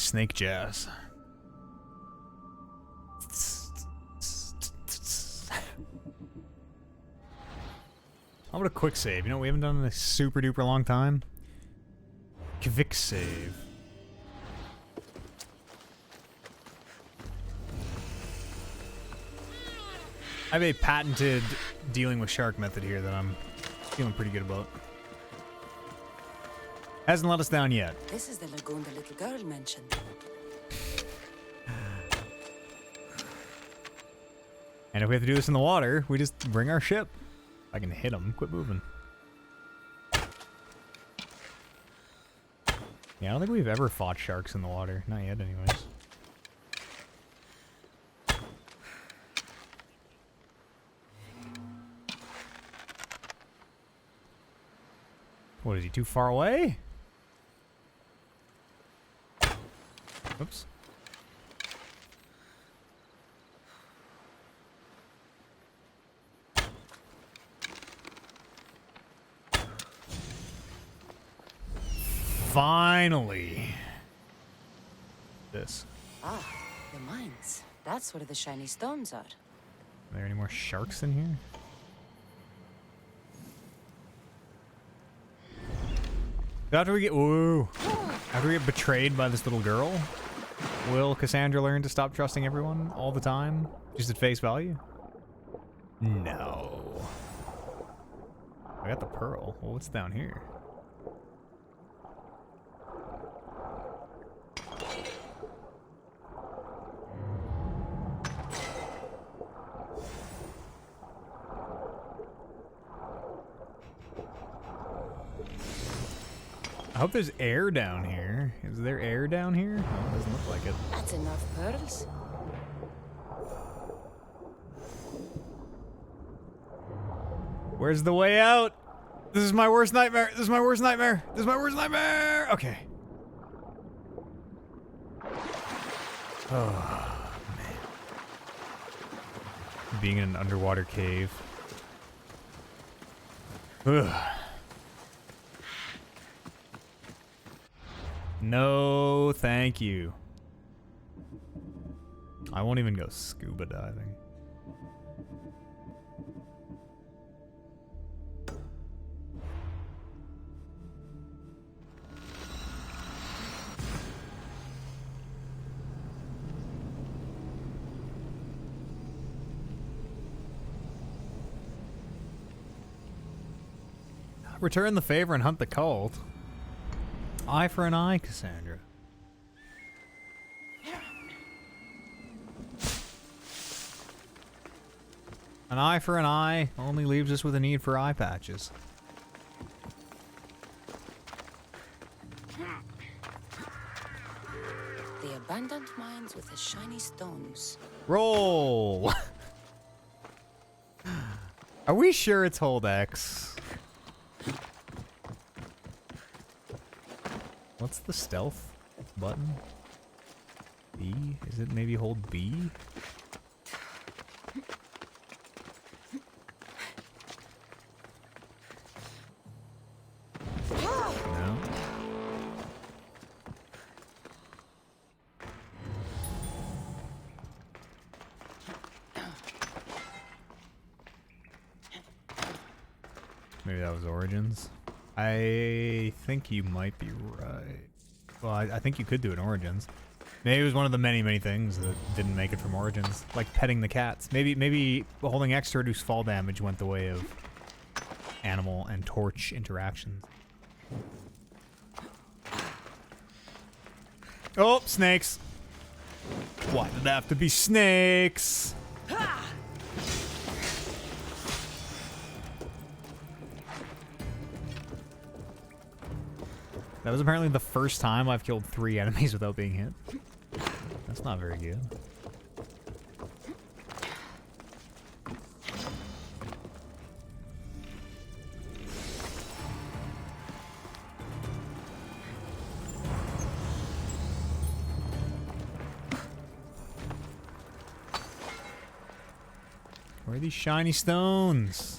snake jazz. How about a quick save? You know what we haven't done in a super duper long time? Quick save. I have a patented dealing with shark method here that I'm feeling pretty good about. Hasn't let us down yet. This is the lagoon the little girl mentioned. And if we have to do this in the water, we just bring our ship. I can hit him. Quit moving. Yeah, I don't think we've ever fought sharks in the water. Not yet, anyways. What, is he too far away? Oops. Finally. This. Ah, the mines. That's where the shiny stones are. Are there any more sharks in here? After we get after we get betrayed by this little girl, will Cassandra learn to stop trusting everyone all the time, just at face value? No. I got the pearl. Well, what's down here? I hope there's air down here. Is there air down here? Oh, it doesn't look like it. That's enough pearls. Where's the way out? This is my worst nightmare. This is my worst nightmare. This is my worst nightmare. Okay. Oh, man. Being in an underwater cave. Ugh. No, thank you. I won't even go scuba diving. Return the favor and hunt the cult. Eye for an eye, Cassandra. An eye for an eye only leaves us with a need for eye patches. The abandoned mines with the shiny stones. Roll! Are we sure it's hold X? What's the stealth button? B? Is it maybe hold B? No. Maybe that was Origins. I think you might be right. Well, I think you could do it in Origins. Maybe it was one of the many, many things that didn't make it from Origins. Like petting the cats. Maybe holding X to reduce fall damage went the way of animal and torch interactions. Oh, snakes. Why did it have to be snakes? That was apparently the first time I've killed 3 enemies without being hit. That's not very good. Where are these shiny stones?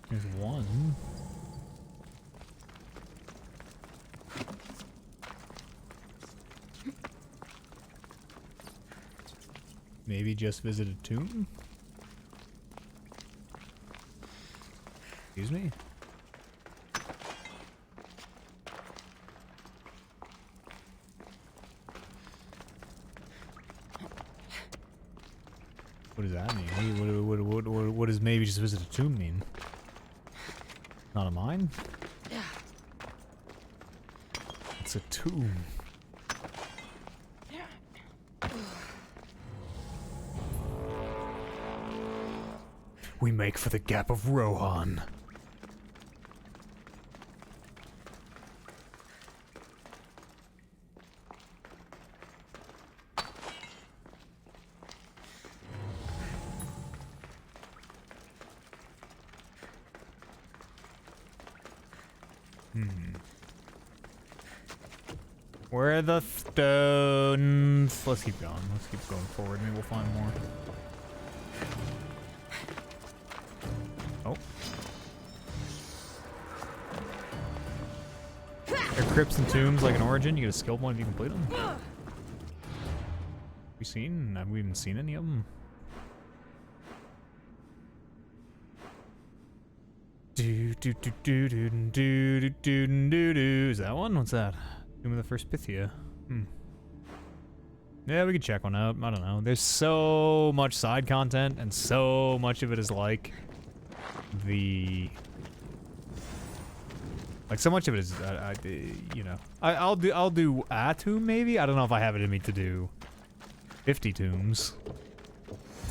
There's one. Maybe just visit a tomb? Excuse me? What does that mean? What does maybe just visit a tomb mean? Not a mine? It's a tomb. We make for the Gap of Rohan. Where are the stones? Let's keep going. Let's keep going forward. Maybe we'll find more. Oh. They're crypts and tombs like an origin. You get a skill point if you complete them. Have we even seen any of them? Is that one? What's that? Tomb of the First Pythia. Yeah, we could check one out. I don't know. There's so much side content, and so much of it is like so much of it is, you know. I'll do a tomb maybe. I don't know if I have it in me to do 50 tombs.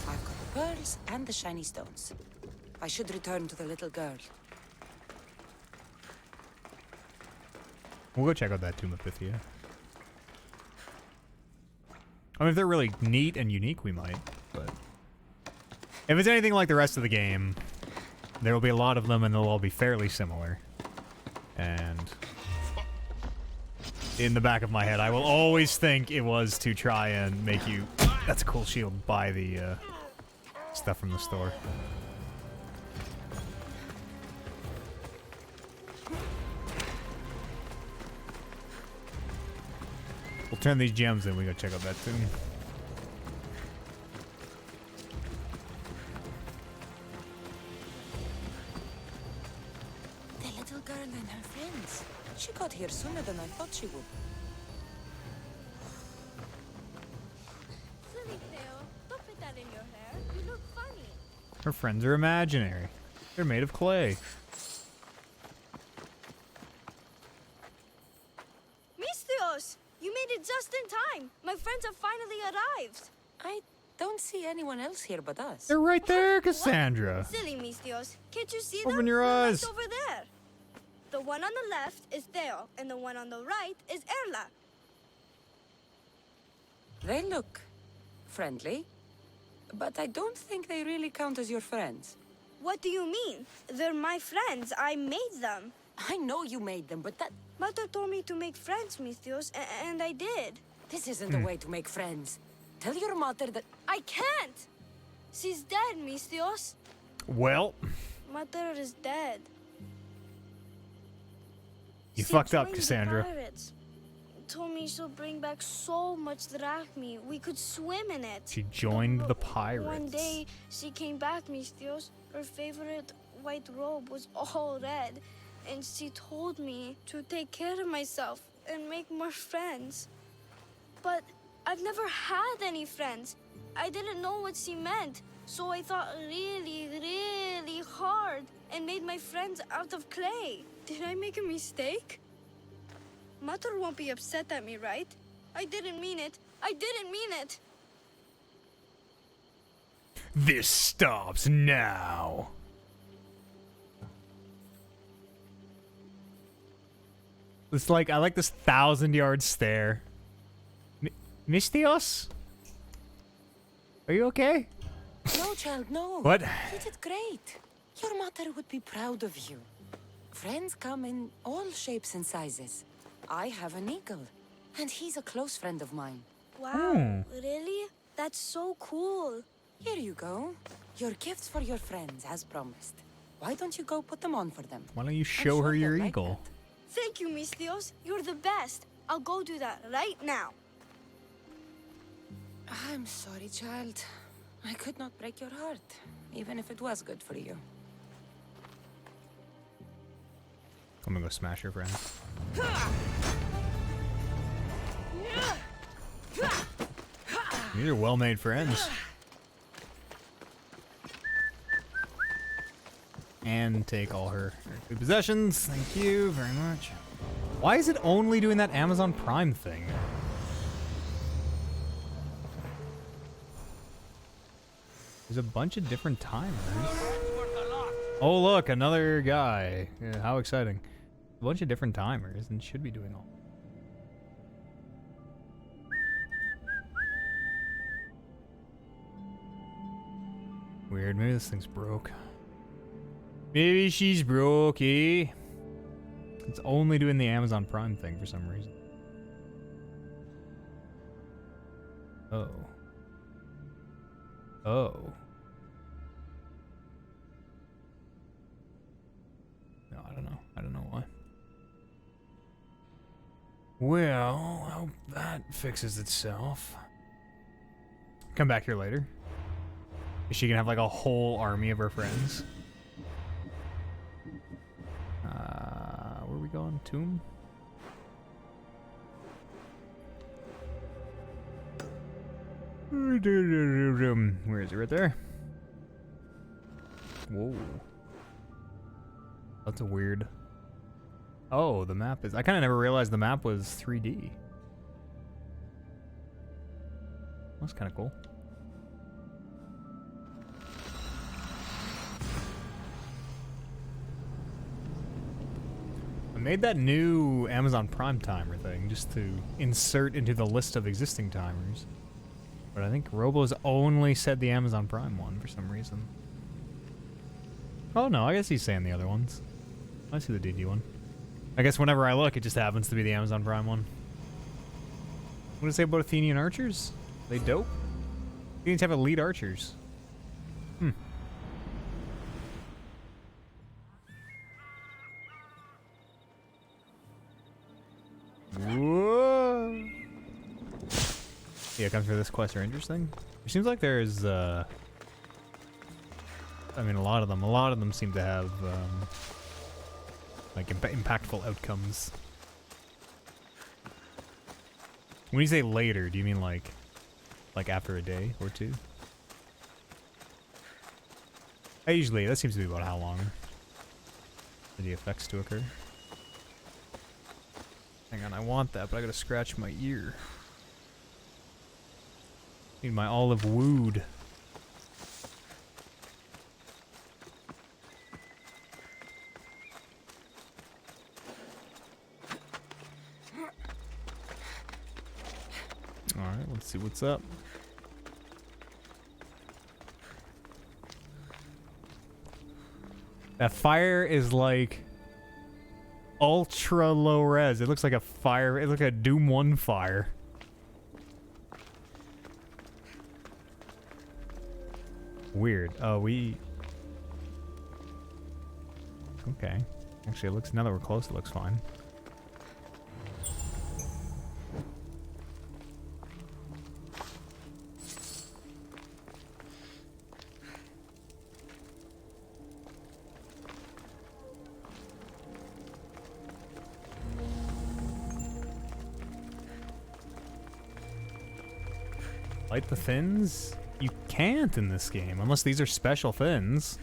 I've got the pearls and the shiny stones. I should return to the little girl. We'll go check out that Tomb of Pythia. I mean, if they're really neat and unique, we might, but if it's anything like the rest of the game, there will be a lot of them and they'll all be fairly similar. And in the back of my head, I will always think it was to try and make you, that's a cool shield, buy the stuff from the store. We'll turn these gems in, we go check out that tomb. The little girl and her friends. She got here sooner than I thought she would. Silly Theo, don't put that in your hair. You look funny. Her friends are imaginary. They're made of clay. Mistios, you made it just in time. My friends have finally arrived. I don't see anyone else here but us. They're right there, Cassandra. Silly Mistios, can't you see Open them? your They're right eyes. over there. The one on the left is Theo, and the one on the right is Erla. They look friendly, but I don't think they really count as your friends. What do you mean? They're my friends. I made them. I know you made them, but Mother told me to make friends, Mistios, and I did. this isn't the way to make friends. Tell your mother that... I can't! She's dead, Mistios. Well, Mother is dead. you She fucked up, joined the Cassandra. pirates. Told me she'll bring back so much drachmi. We could swim in it. She joined the But pirates. One day, she came back, Mistios. Her favorite white robe was all red. And she told me to take care of myself and make more friends. But I've never had any friends. I didn't know what she meant. So I thought really, really hard and made my friends out of clay. Did I make a mistake? Mother won't be upset at me, right? I didn't mean it. I didn't mean it. This stops now. It's like, I like this 1,000-yard stare. Mistios? Are you okay? No, child, no. What? You did great. Your mother would be proud of you. Friends come in all shapes and sizes. I have an eagle, and he's a close friend of mine. Wow, really? That's so cool. Here you go. Your gifts for your friends, as promised. Why don't you go put them on for them? Why don't you I'm show sure her they'll your like eagle? Thank you, Miss Dios. You're the best. I'll go do that right now. I'm sorry, child. I could not break your heart, even if it was good for you. I'm gonna go smash her friend. These are well-made friends. And take all her earthly possessions. Thank you very much. Why is it only doing that Amazon Prime thing? There's a bunch of different timers. Oh look, another guy. Yeah, how exciting. A bunch of different timers and should be doing all. Weird, maybe this thing's broke. Maybe she's brokey. It's only doing the Amazon Prime thing for some reason. Oh. Oh. No, I don't know. I don't know why. Well, I hope that fixes itself. Come back here later. Is she gonna have like a whole army of her friends? Where are we going? Tomb? Where is it? Right there? Whoa. That's a weird... Oh, the map is... I kind of never realized the map was 3D. That's kind of cool. I made that new Amazon Prime timer thing just to insert into the list of existing timers. But I think Robo's only said the Amazon Prime one for some reason. Oh no, I guess he's saying the other ones. I see the DD one. I guess whenever I look, it just happens to be the Amazon Prime one. What does it say about Athenian archers? Are they dope? Athenians have elite archers. Hmm. Whoa. Yeah, come through this quest are interesting. It seems like there's, I mean, a lot of them seem to have, like, impactful outcomes. When you say later, do you mean like after a day or two? That seems to be about how long for the effects to occur. Hang on, I want that, but I gotta scratch my ear. Need my olive wood. Alright, let's see what's up. That fire is like ultra low res. It looks like a fire. It looks like a Doom 1 fire. Weird. Oh, we... Okay. Actually, it looks... Now that we're close, it looks fine. Light the fins? You can't in this game, unless these are special fins.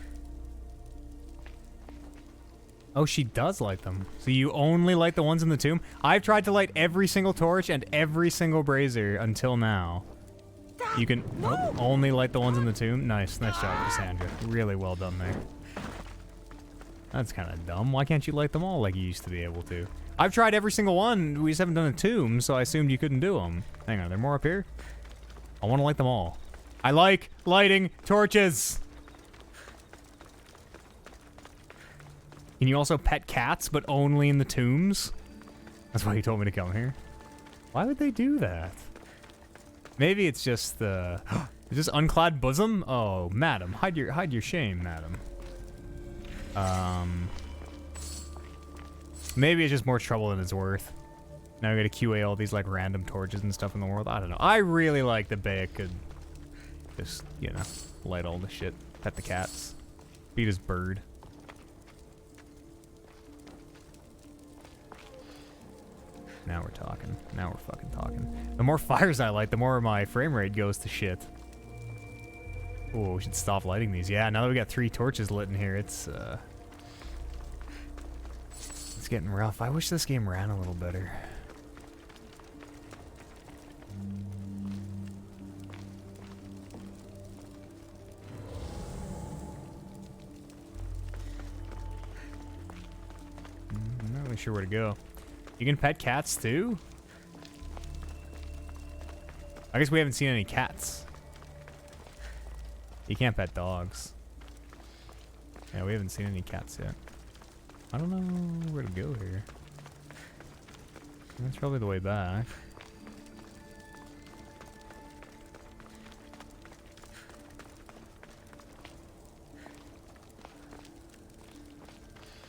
Oh, she does light them. So you only light the ones in the tomb? I've tried to light every single torch and every single brazier until now. You can only light the ones in the tomb? Nice job, Cassandra. Really well done there. That's kind of dumb. Why can't you light them all like you used to be able to? I've tried every single one. We just haven't done a tomb, so I assumed you couldn't do them. Hang on, are there more up here? I want to light them all. I like lighting torches. Can you also pet cats, but only in the tombs? That's why you told me to come here. Why would they do that? Maybe it's just the... Is this unclad bosom? Oh, madam. Hide your shame, madam. Maybe it's just more trouble than it's worth. Now we gotta QA all these like random torches and stuff in the world. I don't know. I really like that Bea could just, you know, light all the shit, pet the cats, feed his bird. Now we're talking. Now we're fucking talking. The more fires I light, the more my frame rate goes to shit. Oh, we should stop lighting these. Yeah, now that we got 3 torches lit in here, it's getting rough. I wish this game ran a little better. I'm not really sure where to go. You can pet cats too? I guess we haven't seen any cats. You can't pet dogs. Yeah, we haven't seen any cats yet. I don't know where to go here. That's probably the way back.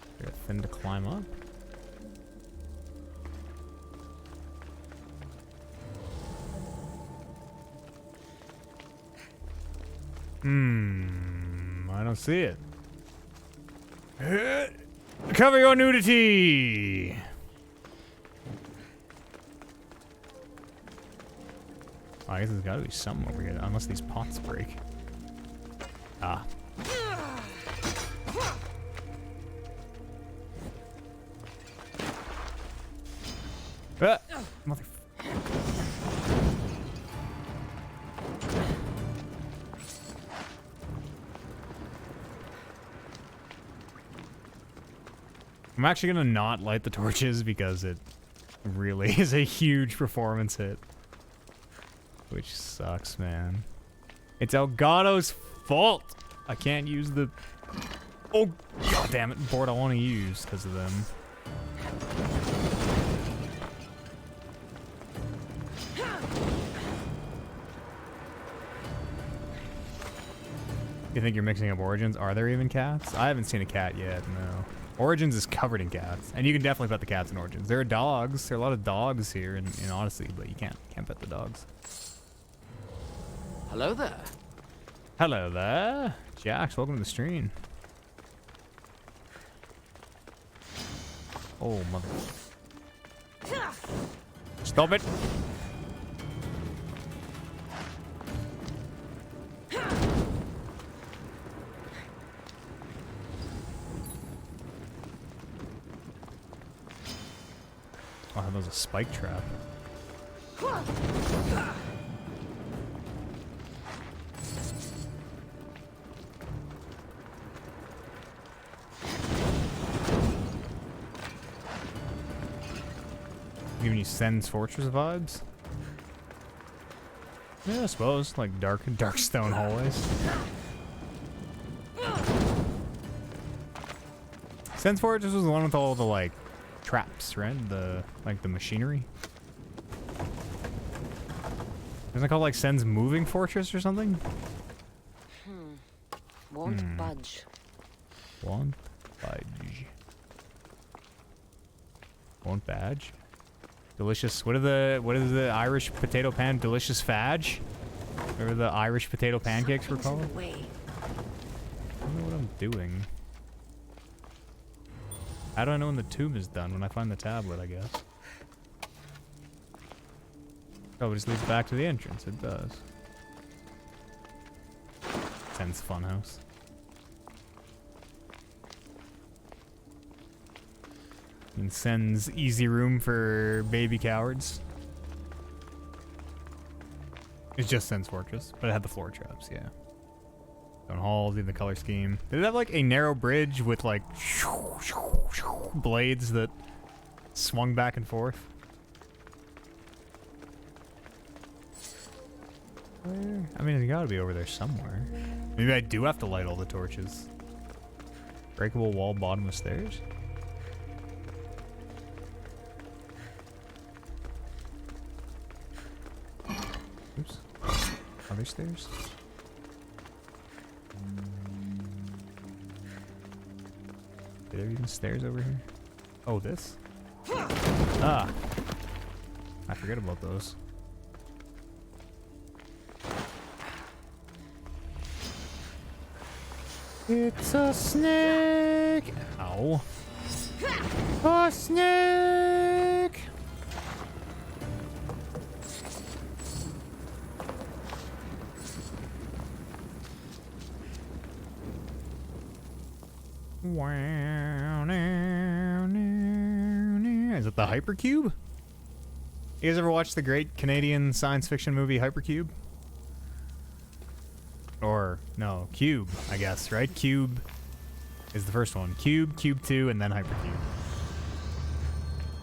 Is there a thing to climb up? I don't see it. Cover your nudity! I guess there's gotta be something over here, unless these pots break. Ah. Mother. I'm actually gonna not light the torches because it really is a huge performance hit. Which sucks, man. It's Elgato's fault! I can't use the... Oh, god damn it, board I want to use because of them. You think you're mixing up Origins? Are there even cats? I haven't seen a cat yet, no. Origins is covered in cats, and you can definitely pet the cats in Origins. There are dogs. There are a lot of dogs here in Odyssey, but you can't pet the dogs. Hello there. Hello there. Jax, welcome to the stream. Oh, mother. Stop it. Oh, that was a spike trap. Giving you Sen's Fortress vibes? Yeah, I suppose. Like dark stone hallways. Sen's Fortress was the one with all the like traps, right? The machinery. Isn't it called like Sen's Moving Fortress or something? Won't budge. Won't budge. Won't badge. Delicious. What is the Irish potato pan? Delicious fadge? Whatever the Irish potato pancakes were called? I don't know what I'm doing. How do I know when the tomb is done? When I find the tablet, I guess. Oh, it just leads back to the entrance. It does. Tense funhouse. And Sen's easy room for baby cowards. It's just Sen's Fortress, but it had the floor traps, yeah. Stone halls, even the color scheme. Did it have like a narrow bridge with like blades that swung back and forth? Where? I mean, it's gotta be over there somewhere. Maybe I do have to light all the torches. Breakable wall, bottom of stairs? Oops. Other stairs? Are there even stairs over here? Oh, this? Ah. I forget about those. It's a snake! Ow. A snake! Wow, is it the Hypercube? You guys ever watch the great Canadian science fiction movie Hypercube? Or, no, Cube, I guess, right? Cube is the first one. Cube, Cube 2, and then Hypercube.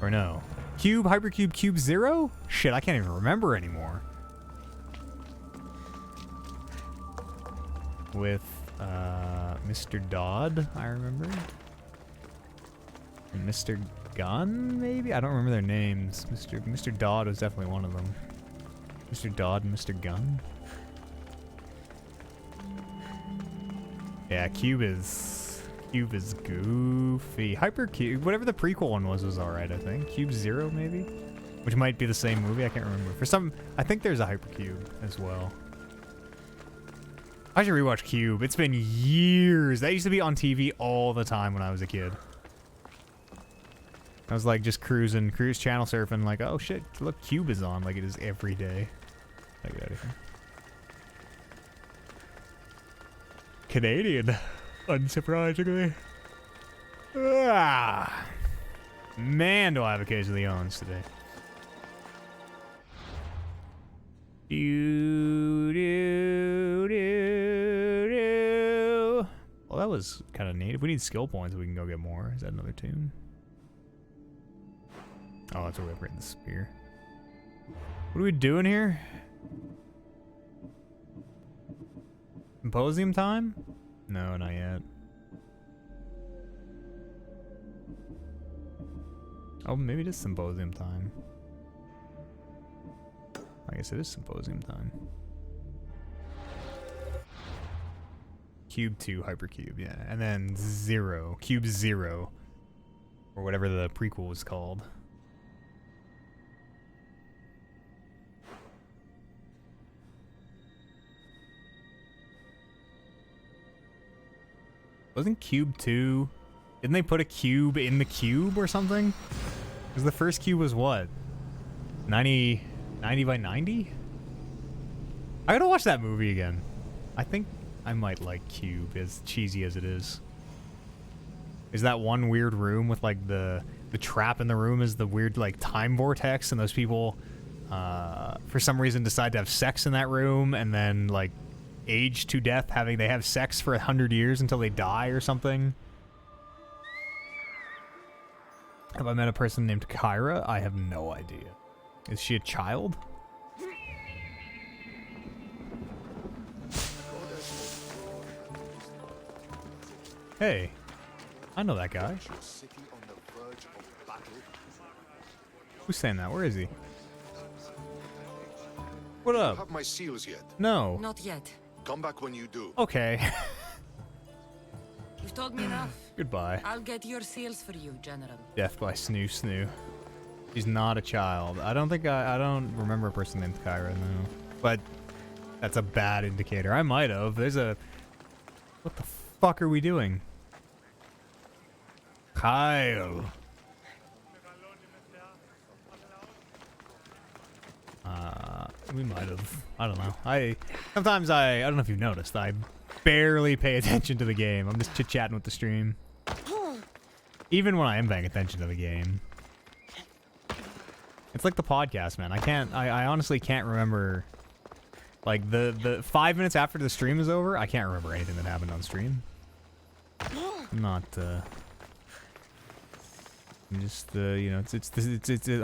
Or no. Cube, Hypercube, Cube 0? Shit, I can't even remember anymore. With, Mr. Dodd, I remember. And Mr. Gunn, maybe? I don't remember their names. Mr. Dodd was definitely one of them. Mr. Dodd and Mr. Gunn. Yeah, Cube is goofy. Hypercube, whatever the prequel one was alright, I think. Cube 0, maybe? Which might be the same movie, I can't remember. For some, I think there's a Hypercube as well. I should rewatch Cube. It's been years. That used to be on TV all the time when I was a kid. I was like just cruise channel surfing, like, oh shit, look, Cube is on, like it is every day. Get out of here. Canadian, unsurprisingly. Ah, man, do I have a case of the owns today. Well, that was kind of neat. If we need skill points, we can go get more. Is that another tune? Oh, that's where we upgrade the spear. What are we doing here? Symposium time? No, not yet. Oh, maybe it is symposium time. I guess it is symposium time. Cube 2, Hypercube, yeah. And then 0, Cube 0. Or whatever the prequel was called. Wasn't Cube 2... Didn't they put a cube in the cube or something? Because the first cube was what? 90 by 90? I gotta watch that movie again. I think I might like Cube, as cheesy as it is. Is that one weird room with like the trap in the room is the weird like time vortex, and those people for some reason decide to have sex in that room and then like age to death, they have sex for 100 years until they die or something. Have I met a person named Kyra? I have no idea. Is she a child? Hey, I know that guy. Who's saying that? Where is he? What up? Have my seals yet? No. Not yet. Come back when you do. Okay. You've told me enough. Goodbye. I'll get your seals for you, General. Death by Snoo Snoo. She's not a child. I don't remember a person named Kyra, no. But that's a bad indicator. I might have. What the fuck are we doing? Kyle. We might have. I don't know. Sometimes I don't know if you've noticed, I barely pay attention to the game. I'm just chit-chatting with the stream. Even when I am paying attention to the game. It's like the podcast, man. I honestly can't remember, like, the 5 minutes after the stream is over, I can't remember anything that happened on stream. I'm not, I'm just, you know,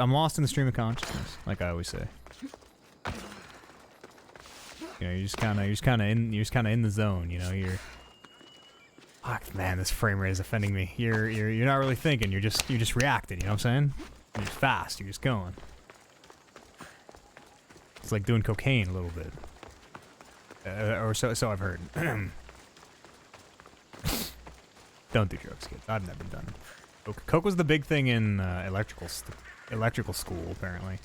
I'm lost in the stream of consciousness, like I always say. You know, you're just kind of in the zone. You know, fuck, man, this frame rate is offending me. You're not really thinking. You're just reacting. You know what I'm saying? You're just fast. You're just going. It's like doing cocaine a little bit, or so I've heard. Don't do drugs, kids. I've never done coke. Coke was the big thing in electrical school, apparently.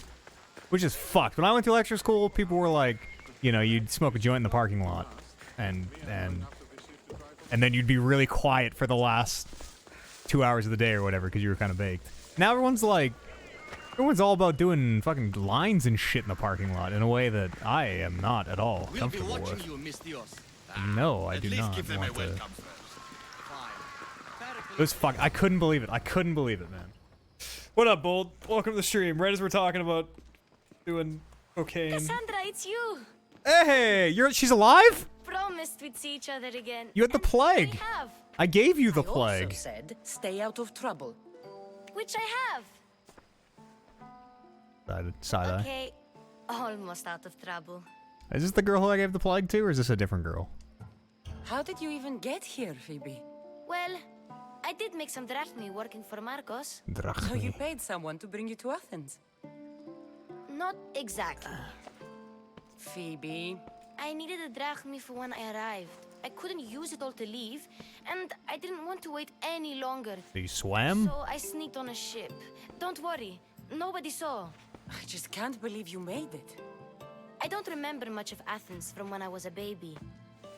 Which is fucked. When I went to electrical school, people were like, you know, you'd smoke a joint in the parking lot. And then you'd be really quiet for the last 2 hours of the day or whatever because you were kind of baked. Now everyone's all about doing fucking lines and shit in the parking lot in a way that I am not at all comfortable with. No, I do not want to. It was fuck. I couldn't believe it. I couldn't believe it, man. What up, Bold? Welcome to the stream. Right as we're talking about doing cocaine. Cassandra, it's you. Hey, she's alive? Promised we'd see each other again. You had the plague. We have. I gave you the I plague. also said, stay out of trouble. Which I have. Side eye. Okay, almost out of trouble. Is this the girl who I gave the plague to, or is this a different girl? How did you even get here, Phoebe? Well, I did make some drachmi working for Marcos. So you paid someone to bring you to Athens? Not exactly. Phoebe. I needed a drachmi for when I arrived. I couldn't use it all to leave, and I didn't want to wait any longer. So you swam? So I sneaked on a ship. Don't worry, nobody saw. I just can't believe you made it. I don't remember much of Athens from when I was a baby.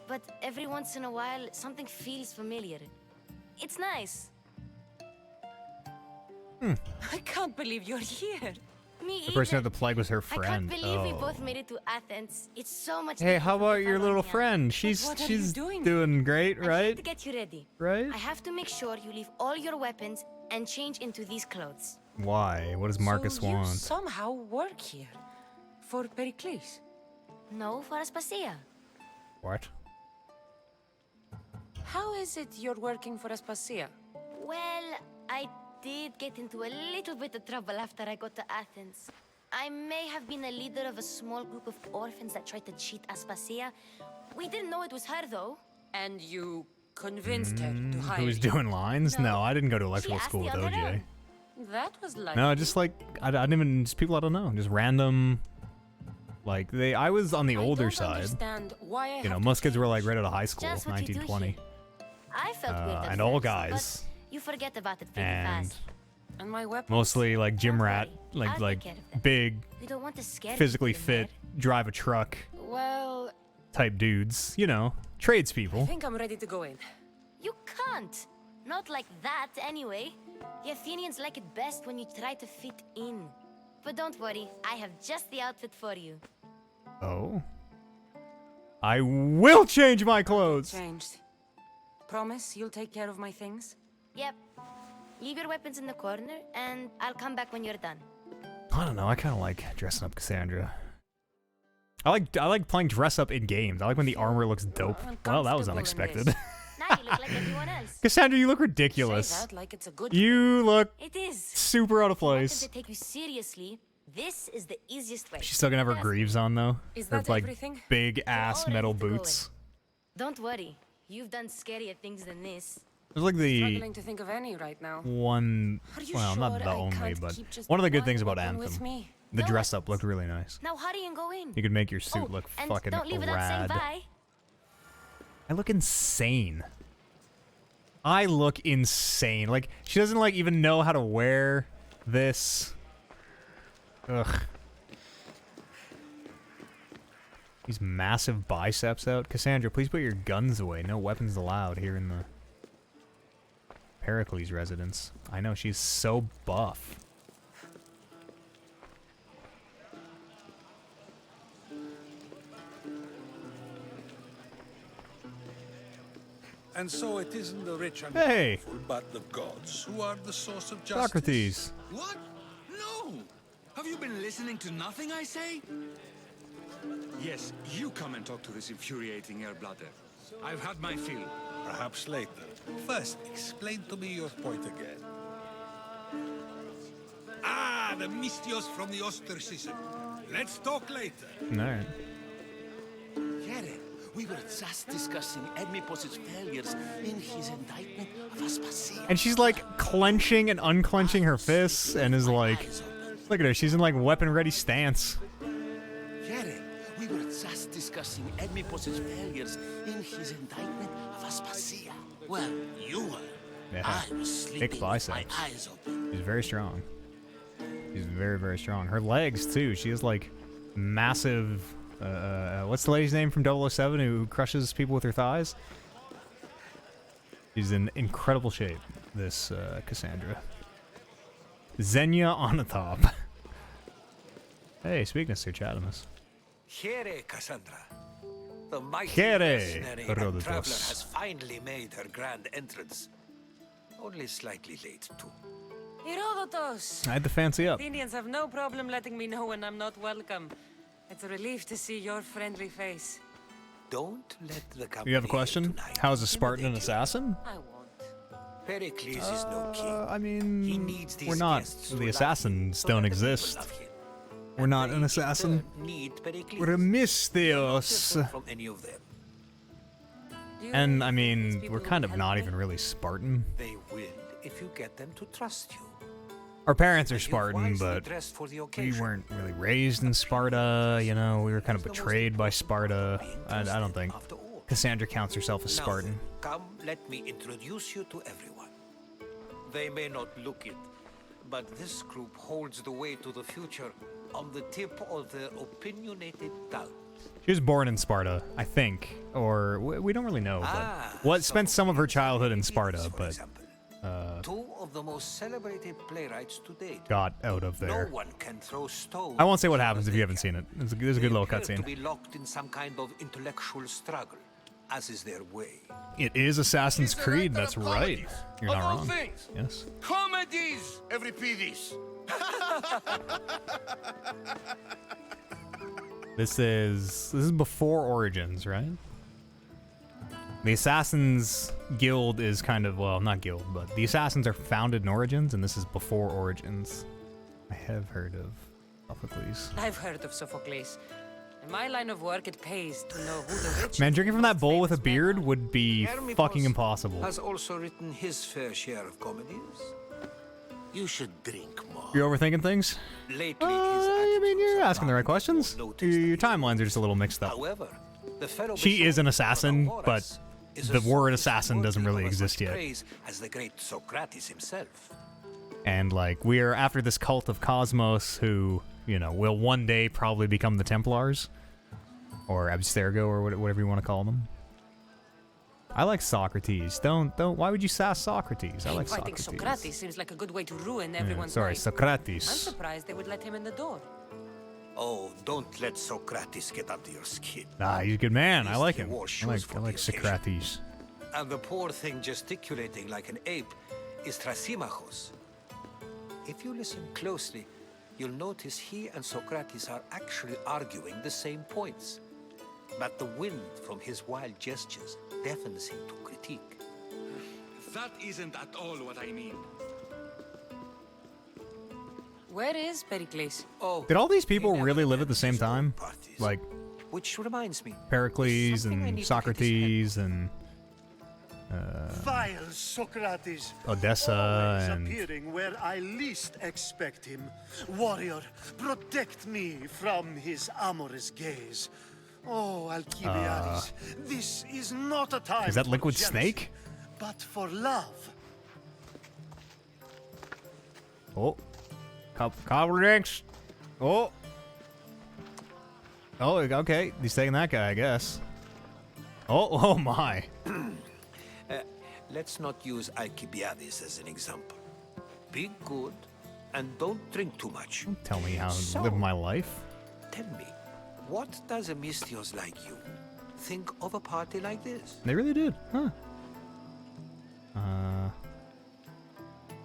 But every once in a while, something feels familiar. It's nice. I can't believe you're here. Me The person who either. had the plague was her I can't friend. believe we Oh. both made it to Athens. It's so much Hey, different how from about your little Catalonia. friend? She's what are you doing? doing great, I have right? to get you ready. Right? I have to make sure you leave all your weapons and change into these clothes. Why? What does Marcus so you want? somehow work here. For Pericles. No, for Aspasia. What? How is it you're working for Aspasia? Well, I did get into a little bit of trouble after I got to Athens. I may have been a leader of a small group of orphans that tried to cheat Aspasia. We didn't know it was her, though. And you convinced her to hire Who's you. doing lines? No, No. I didn't go to She electrical asked school me with on her OJ. own. That was like No, just like I didn't even just people I don't know, just random. Like I was on the older side. Understand why I You know, have most to kids were like change. right out of high school, Just what you do 1920, here. I felt weird at and all first, guys, but you forget about it pretty and fast. And my weapons. mostly like gym Don't rat, worry, I'll like take care of them. big, We don't want to scare physically people in fit, drive a truck Well, type dudes. You know, I tradespeople. think I'm ready to go in. there. You can't. Not like that, anyway. The Athenians like it best when you try to fit in. But don't worry, I have just the outfit for you. Oh, I will change my clothes. Changed. Promise you'll take care of my things? Yep. Leave your weapons in the corner, and I'll come back when you're done. I don't know. I kind of like dressing up Cassandra. I like playing dress up in games. I like when the armor looks dope. Well, that was Uncomfortable in unexpected. this. Now you look like everyone else. Cassandra, you look Say ridiculous. that like it's a good You look It is. super out of If you want them place. to take you seriously, this is the easiest way. She's still gonna have her Yes. greaves on though. Is Her that like everything? big ass all ready metal to go in. boots. Don't worry. You've done scarier things than this. It was like the Struggling to think of any right now. one, Are you well, sure not the I only, can't but keep just one of the good one things about weapon with Anthem. me? The No dress up weapons. looked really nice. Now hurry and go in. You could make your suit Oh, look and fucking don't leave without saying rad. bye. I look insane. I look insane. Like, she doesn't, like, even know how to wear this. Ugh. These massive biceps out. Cassandra, please put your guns away. No weapons allowed here in the Pericles residence. I know, she's so buff. And so it isn't the rich and Hey! powerful, but the gods who are the source of justice. Socrates. What? No! Have you been listening to nothing I say? Yes, you come and talk to this infuriating airbladder. I've had my fill. Perhaps later. First, explain to me your point again. Ah, the Mystios from the ostracism. Let's talk later. Alright. Yere, we were just discussing Edmipos's failures in his indictment of Aspasia. And she's like clenching and unclenching her fists and is like, look at her, she's in like weapon ready stance. Yere, we were just discussing Edmipos's failures in his indictment of Vespasian. Well, you were. Yeah. I was sleeping Big with my biceps. eyes open. She's very strong. She's very, very strong. Her legs, too. She has, like, massive... what's the lady's name from 007 who crushes people with her thighs? She's in incredible shape, this Cassandra. Xenia on the top. Hey, speaking of Sir Chatimus. Here, Cassandra. The mighty Here, mercenary and Herodotus. traveler has finally made her grand entrance. Only slightly late, too. Herodotus! I had to fancy up. Athenians have no problem letting me know when I'm not welcome. It's a relief to see your friendly face. Don't let the company You have a question? tonight How is a Spartan an intimidate you. assassin? I won't. Pericles is no king. I He mean, needs these we're not. guests who The love assassins him, so don't that the people exist. love him. We're And not they an in assassin. turn need Pericles. We're a Not Mystios. different from any of them. Do you And, really I think these mean, people we're will kind of help not me? even really Spartan. They will if you get them to trust you. Our parents are You're Spartan, wisely but dressed for the we occasion. weren't really raised in Sparta, you know, we were kind of It's the most betrayed by important Sparta. being I don't trusted think after all. Cassandra counts herself as Now Spartan. then, come, let me introduce you to everyone. They may not look it, but this group holds the way to the future on the tip of their opinionated tongue. She was born in Sparta, I think, or we don't really know. But spent some of her childhood in Sparta, For but example, two of the most celebrated playwrights to date. got out of No there. one can throw stones. I won't say what as happens if they you haven't can. seen it. There's a good They little appear to cutscene. be locked in some kind of intellectual struggle, as is their way. It is Assassin's He's the Creed. director That's of right. comedies, You're of not all wrong. things. Yes. Comedies! Euripides. This is before Origins, right? The Assassins Guild is kind of, well, not guild, but the Assassins are founded in Origins, and this is before Origins. I have heard of Sophocles. I've heard of Sophocles. In my line of work, it pays to know who the rich Man, and drinking from that most bowl with a famous men beard are. would be Hermippos fucking impossible. Has also written his fair share of comedies. You should drink more. You're overthinking things? Lately, I mean, you're asking the right questions. Your time. timelines are just a little mixed up. However, the fellow She is an beside assassin, Horace but is the a word sophist assassin doesn't worthy really of as exist much yet. praise as the great Socrates himself. And, like, we are after this cult of Cosmos who, you know, will one day probably become the Templars. Or Abstergo, or whatever you want to call them. I like Socrates. Don't. Why would you sass Socrates? I like Fighting Socrates. Socrates seems like a good way to ruin Yeah, everyone's sorry, life. I'm Socrates. surprised they would let him in the door. Oh, don't let Socrates get under your skin. Ah, he's a good man. I Least like he him. wore I shoes like for the occasion. Socrates. And the poor thing gesticulating like an ape is Thrasymachos. If you listen closely, you'll notice he and Socrates are actually arguing the same points. But the wind from his wild gestures deafens him to critique. That isn't at all what I mean. Where is Pericles? Oh, Did all these he people never really live at the attends same his own time? parties. Like Which reminds me, Pericles something I need and to get Socrates and Vile Socrates. Odessa Always and appearing where I least expect him. Warrior, protect me from his amorous gaze. Oh, Alcibiades, this is not a time is that for Liquid jealousy, Snake? but for love. Oh, couple drinks. Oh, okay. He's taking that guy, I guess. Oh my. let's not use Alcibiades as an example. Be good and don't drink too much. Tell me how to So- live my life. Tell me, what does a Mystios like you think of a party like this? They really did, huh?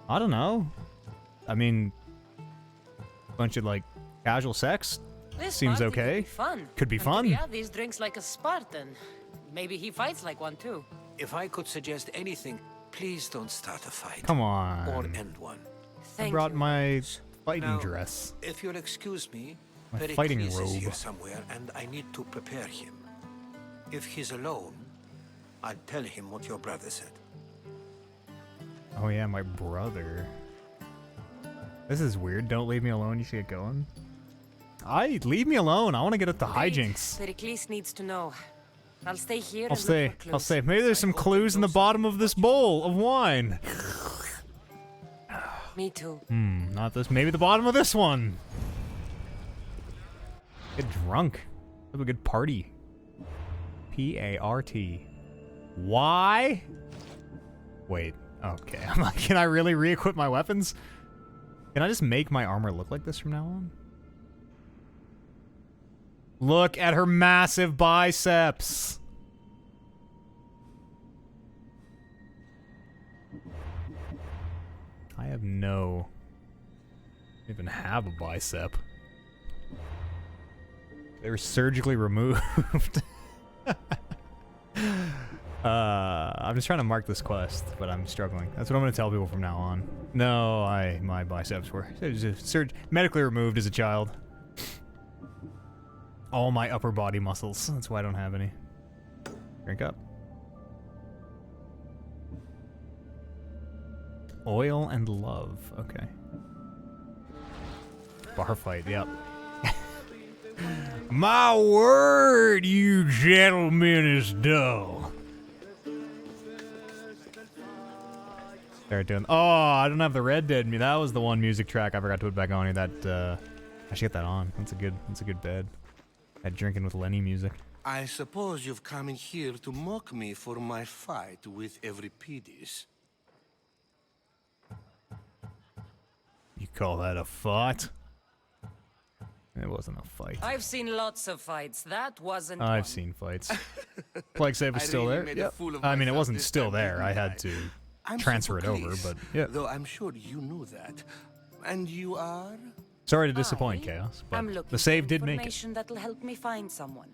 I don't know. I mean, bunch of like casual sex. This Seems party okay. Could be fun. Could be fun. These drinks like a Spartan. Maybe he fights like one too. If I could suggest anything, please don't start a fight. Come Or on. end one. I Thank brought you. my fighting Now, dress. If you'll excuse me, My Pericles fighting is robe. here somewhere, and I need to prepare him. If he's alone, I'll tell him what your brother said. Oh yeah, my brother. This is weird. Don't leave me alone. You should get going. Leave me alone. I want to get up to Wait, hijinks. Pericles needs to know. I'll stay here. I'll stay. I'll stay. Maybe there's some clues in the bottom of this bowl of wine. Me too. Not this. Maybe the bottom of this one. Get drunk. Have a good party. P-A-R-T. Why? Wait. Okay. I'm like, can I really re-equip my weapons? Can I just make my armor look like this from now on? Look at her massive biceps. I have no... I don't even have a bicep. They were surgically removed. I'm just trying to mark this quest, but I'm struggling. That's what I'm going to tell people from now on. No, my biceps were medically removed as a child. All my upper body muscles. That's why I don't have any. Drink up. Oil and love. Okay. Bar fight. Yep. My word, you gentlemen is dull. Start doing. Oh, I don't have the Red Dead. That was the one music track I forgot to put back on here. That I should get that on. That's a good bed. That drinking with Lenny music. I suppose you've come in here to mock me for my fight with Euripides. You call that a fight? It wasn't a fight. I've seen lots of fights. That wasn't I've one. seen fights. Plague Save was I still really there. made a Yep. fool of I mean, it myself wasn't this still time, there. didn't I had to I'm transfer it over, Sophocles, but yeah. Though I'm sure you knew that. And you are? Sorry to disappoint, I Chaos, am but looking the save for did make it. information that'll help me find someone.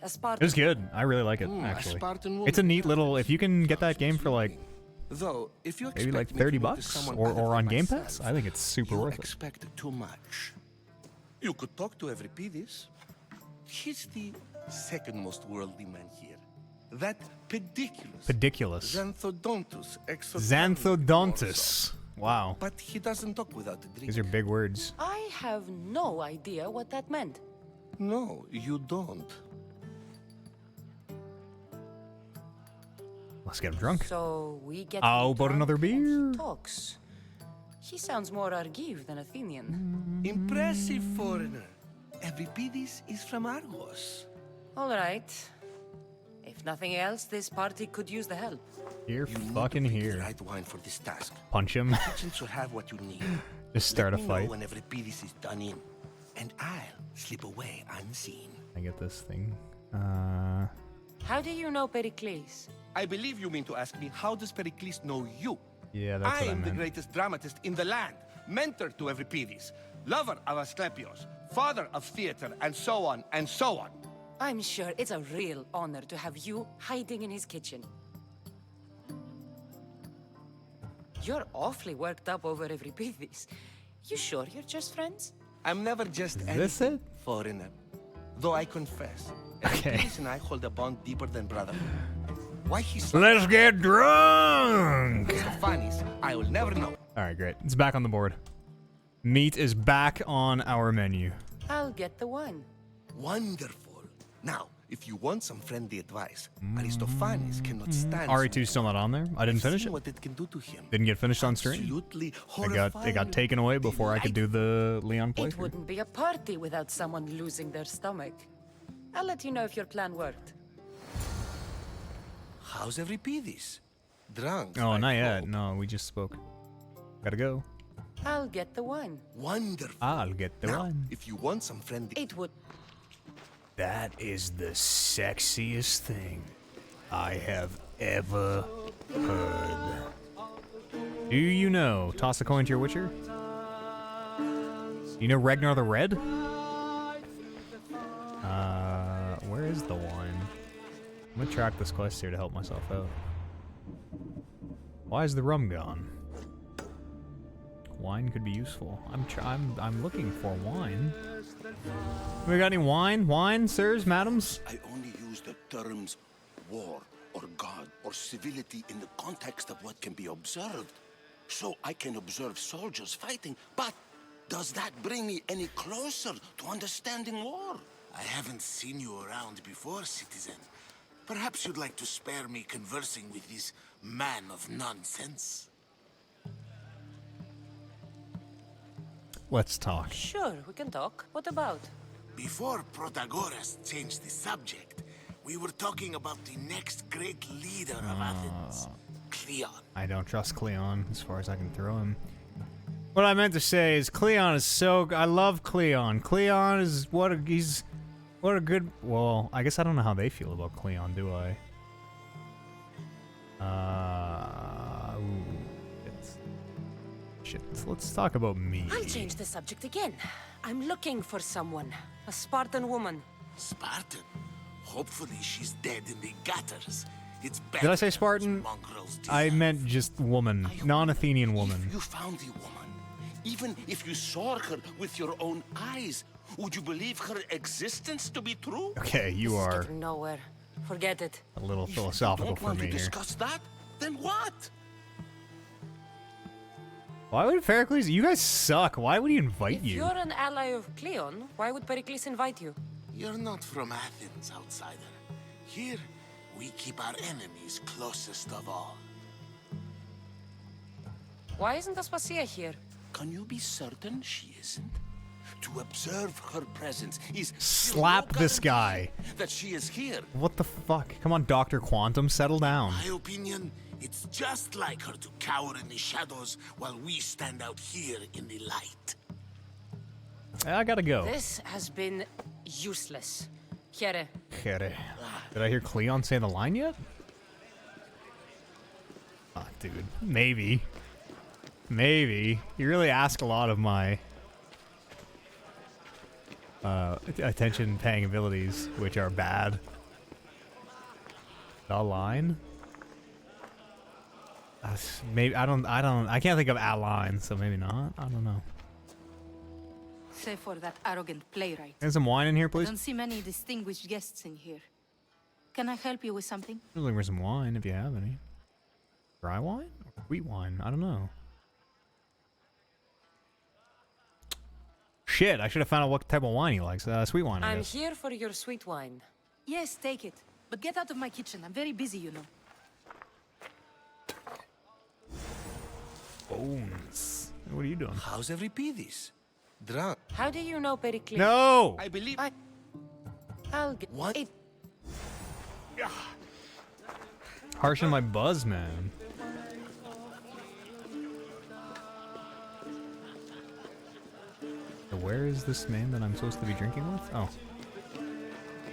A It Spartan. was good. I really like it, A actually. Spartan woman. It's a neat little... If you can get that game for like Though, if you maybe like expect me to 30 notice bucks someone or other on than Game myself, Pass, I think it's super you worth it. expect too much. You could talk to Euripides. He's the second most worldly man here. That pediculous. Pediculous. Xanthodontus. Xanthodontus. Wow. But he doesn't talk without a drink. These are big words. I have no idea what that meant. No, you don't. Let's get him drunk. So we get. How him about drunk another and beer? He talks. He sounds more Argive than Athenian. Impressive foreigner. Euripides is from Argos. All right. If nothing else, this party could use the help. You're You need fucking to pick here. the right wine for this task. Punch him. Kitchen should have what you need. Just start a Let me fight. know when Euripides is done in, and I'll slip away unseen. I get this thing. How do you know Pericles? I believe you mean to ask me, how does Pericles know you? Yeah, that's I what I am the meant. greatest dramatist in the land, mentor to Euripides, lover of Asclepius, father of theater, and so on and so on. I'm sure it's a real honor to have you hiding in his kitchen. You're awfully worked up over Euripides. You sure you're just friends? I'm never just Is anything, this it? foreigner. Though I confess, Okay. Euripides and I hold a bond deeper than brotherhood. Why he's Let's get drunk! Stephanis, I will never know. Alright, great. It's back on the board. Meat is back on our menu. I'll get the wine. Wonderful. Now, if you want some friendly advice, Aristophanes cannot stand. RE2's still not on there. I didn't I've finish seen it. what it can do to him. Didn't get finished on stream. Absolutely It horrifying. got taken away before I could do the Leon It playthrough. wouldn't be a party without someone losing their stomach. I'll let you know if your plan worked. How's Euripides? Drunk. Oh, I not yet. hope. No, we just spoke. Gotta go. I'll get the wine. Wonderful. I'll get the Now, one. if you want some friendly. It would. That is the sexiest thing I have ever heard. Do you know? Toss a coin to your Witcher. You know Ragnar the Red? Where is the wine? I'm gonna track this quest here to help myself out. Why is the rum gone? Wine could be useful. I'm looking for wine. We got any wine? Wine, sirs, madams? I only use the terms war or God or civility in the context of what can be observed. So I can observe soldiers fighting, but does that bring me any closer to understanding war? I haven't seen you around before, citizen, Perhaps you'd like to spare me conversing with this man of nonsense? Let's talk. Sure, we can talk. What about? Before Protagoras changed the subject, we were talking about the next great leader of Athens, Cleon. I don't trust Cleon as far as I can throw him. What I meant to say is Cleon is so... I love Cleon. Cleon is what a... He's... What a good... Well, I guess I don't know how they feel about Cleon, do I? Shit. Let's talk about me. I'll change the subject again. I'm looking for someone. A Spartan woman. Spartan? Hopefully she's dead in the gutters. It's Did I say Spartan? I meant just woman. Non-Athenian woman. If you found the woman, even if you saw her with your own eyes, would you believe her existence to be true? Okay, you This is are getting nowhere. Forget it. a little If philosophical you don't for want me to here. discuss that, then what? Why would Pericles? You guys suck. Why would he invite If you? you're an ally of Cleon, why would Pericles invite you? You're not from Athens, outsider. Here, we keep our enemies closest of all. Why isn't Aspasia here? Can you be certain she isn't? To observe her presence is Slap this guy. that she is here. What the fuck? Come on, Dr. Quantum, settle down. My opinion, it's just like her to cower in the shadows while we stand out here in the light. I gotta go. This has been useless. Here. Did I hear Cleon say the line yet? Ah, dude. Maybe. Maybe. You really ask a lot of my attention-paying abilities, which are bad. The line? Maybe I can't think of a line, so maybe not. I don't know. Save for that arrogant playwright. There's some wine in here, I please. don't see many distinguished guests in here. Can I help you with something? I'm looking for some wine if you have any. Dry wine? Or sweet wine? I don't know. Shit, I should have found out what type of wine he likes. Sweet wine, I I'm guess. here for your sweet wine. Yes, take it. But get out of my kitchen. I'm very busy, you know. Bones. What are you doing? How's Euripides? Drunk. How do you know Pericles? No! I believe... I'll get What? it. Harshing my buzz, man. So where is this man that I'm supposed to be drinking with? Oh.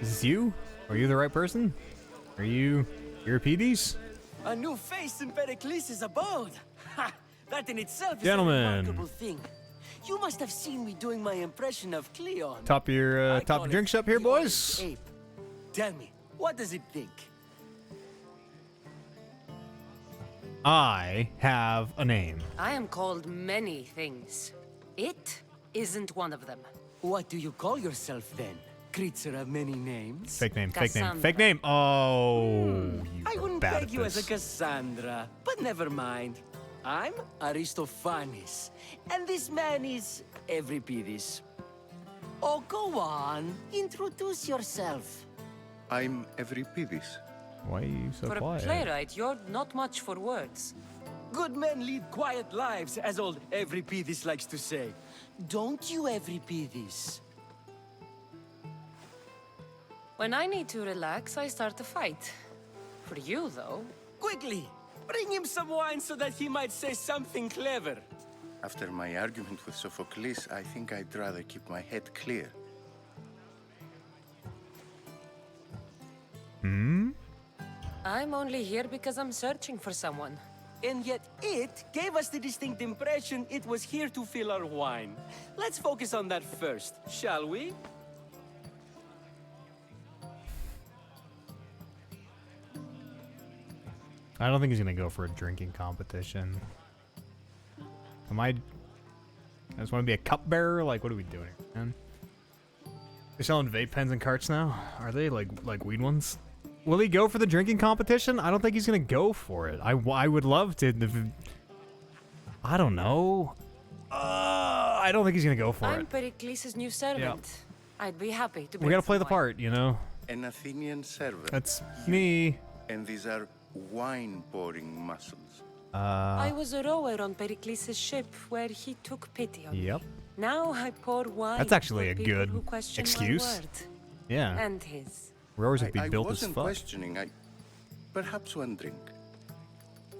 Is this you? Are you the right person? Are you Euripides? A new face in Pericles' abode. Ha! That in itself is Gentlemen. a remarkable thing. You must have seen me doing my impression of Cleon. Top of your I top call of it drinks up here, the boys. orange ape. Tell me, what does it think? I have a name. I am called many things. It isn't one of them. What do you call yourself then? Creature of many names? Fake name, fake name, Cassandra. fake name. Oh, you I are wouldn't bad peg at you as a this. Cassandra, but never mind. I'm Aristophanes, and this man is Euripides. Oh, go on. Introduce yourself. I'm Euripides. Why are you so For a quiet? playwright, you're not much for words. Good men lead quiet lives, as old Euripides likes to say. Don't you, Euripides? When I need to relax, I start a fight. For you, though, Quickly, bring him some wine so that he might say something clever. After my argument with Sophocles, I think I'd rather keep my head clear. Hmm? I'm only here because I'm searching for someone. And yet it gave us the distinct impression it was here to fill our wine. Let's focus on that first, shall we? I don't think he's gonna go for a drinking competition. I just want to be a cupbearer? Like, what are we doing here, man? They're selling vape pens and carts now? Are they like weed ones? Will he go for the drinking competition? I don't think he's gonna go for it. I would love to. I don't know. I don't think he's gonna go for I'm it. Pericles' new servant. I'd be happy to. We bring gotta play some the wine. part, you know? An Athenian servant. That's me. And these are wine-pouring muscles. I was a rower on Pericles' ship where he took pity on me. Yep. Now I pour wine. That's actually for a people good who question my excuse. word. Yeah. And his. Rowers would be built I as wasn't fuck. questioning. Perhaps one drink.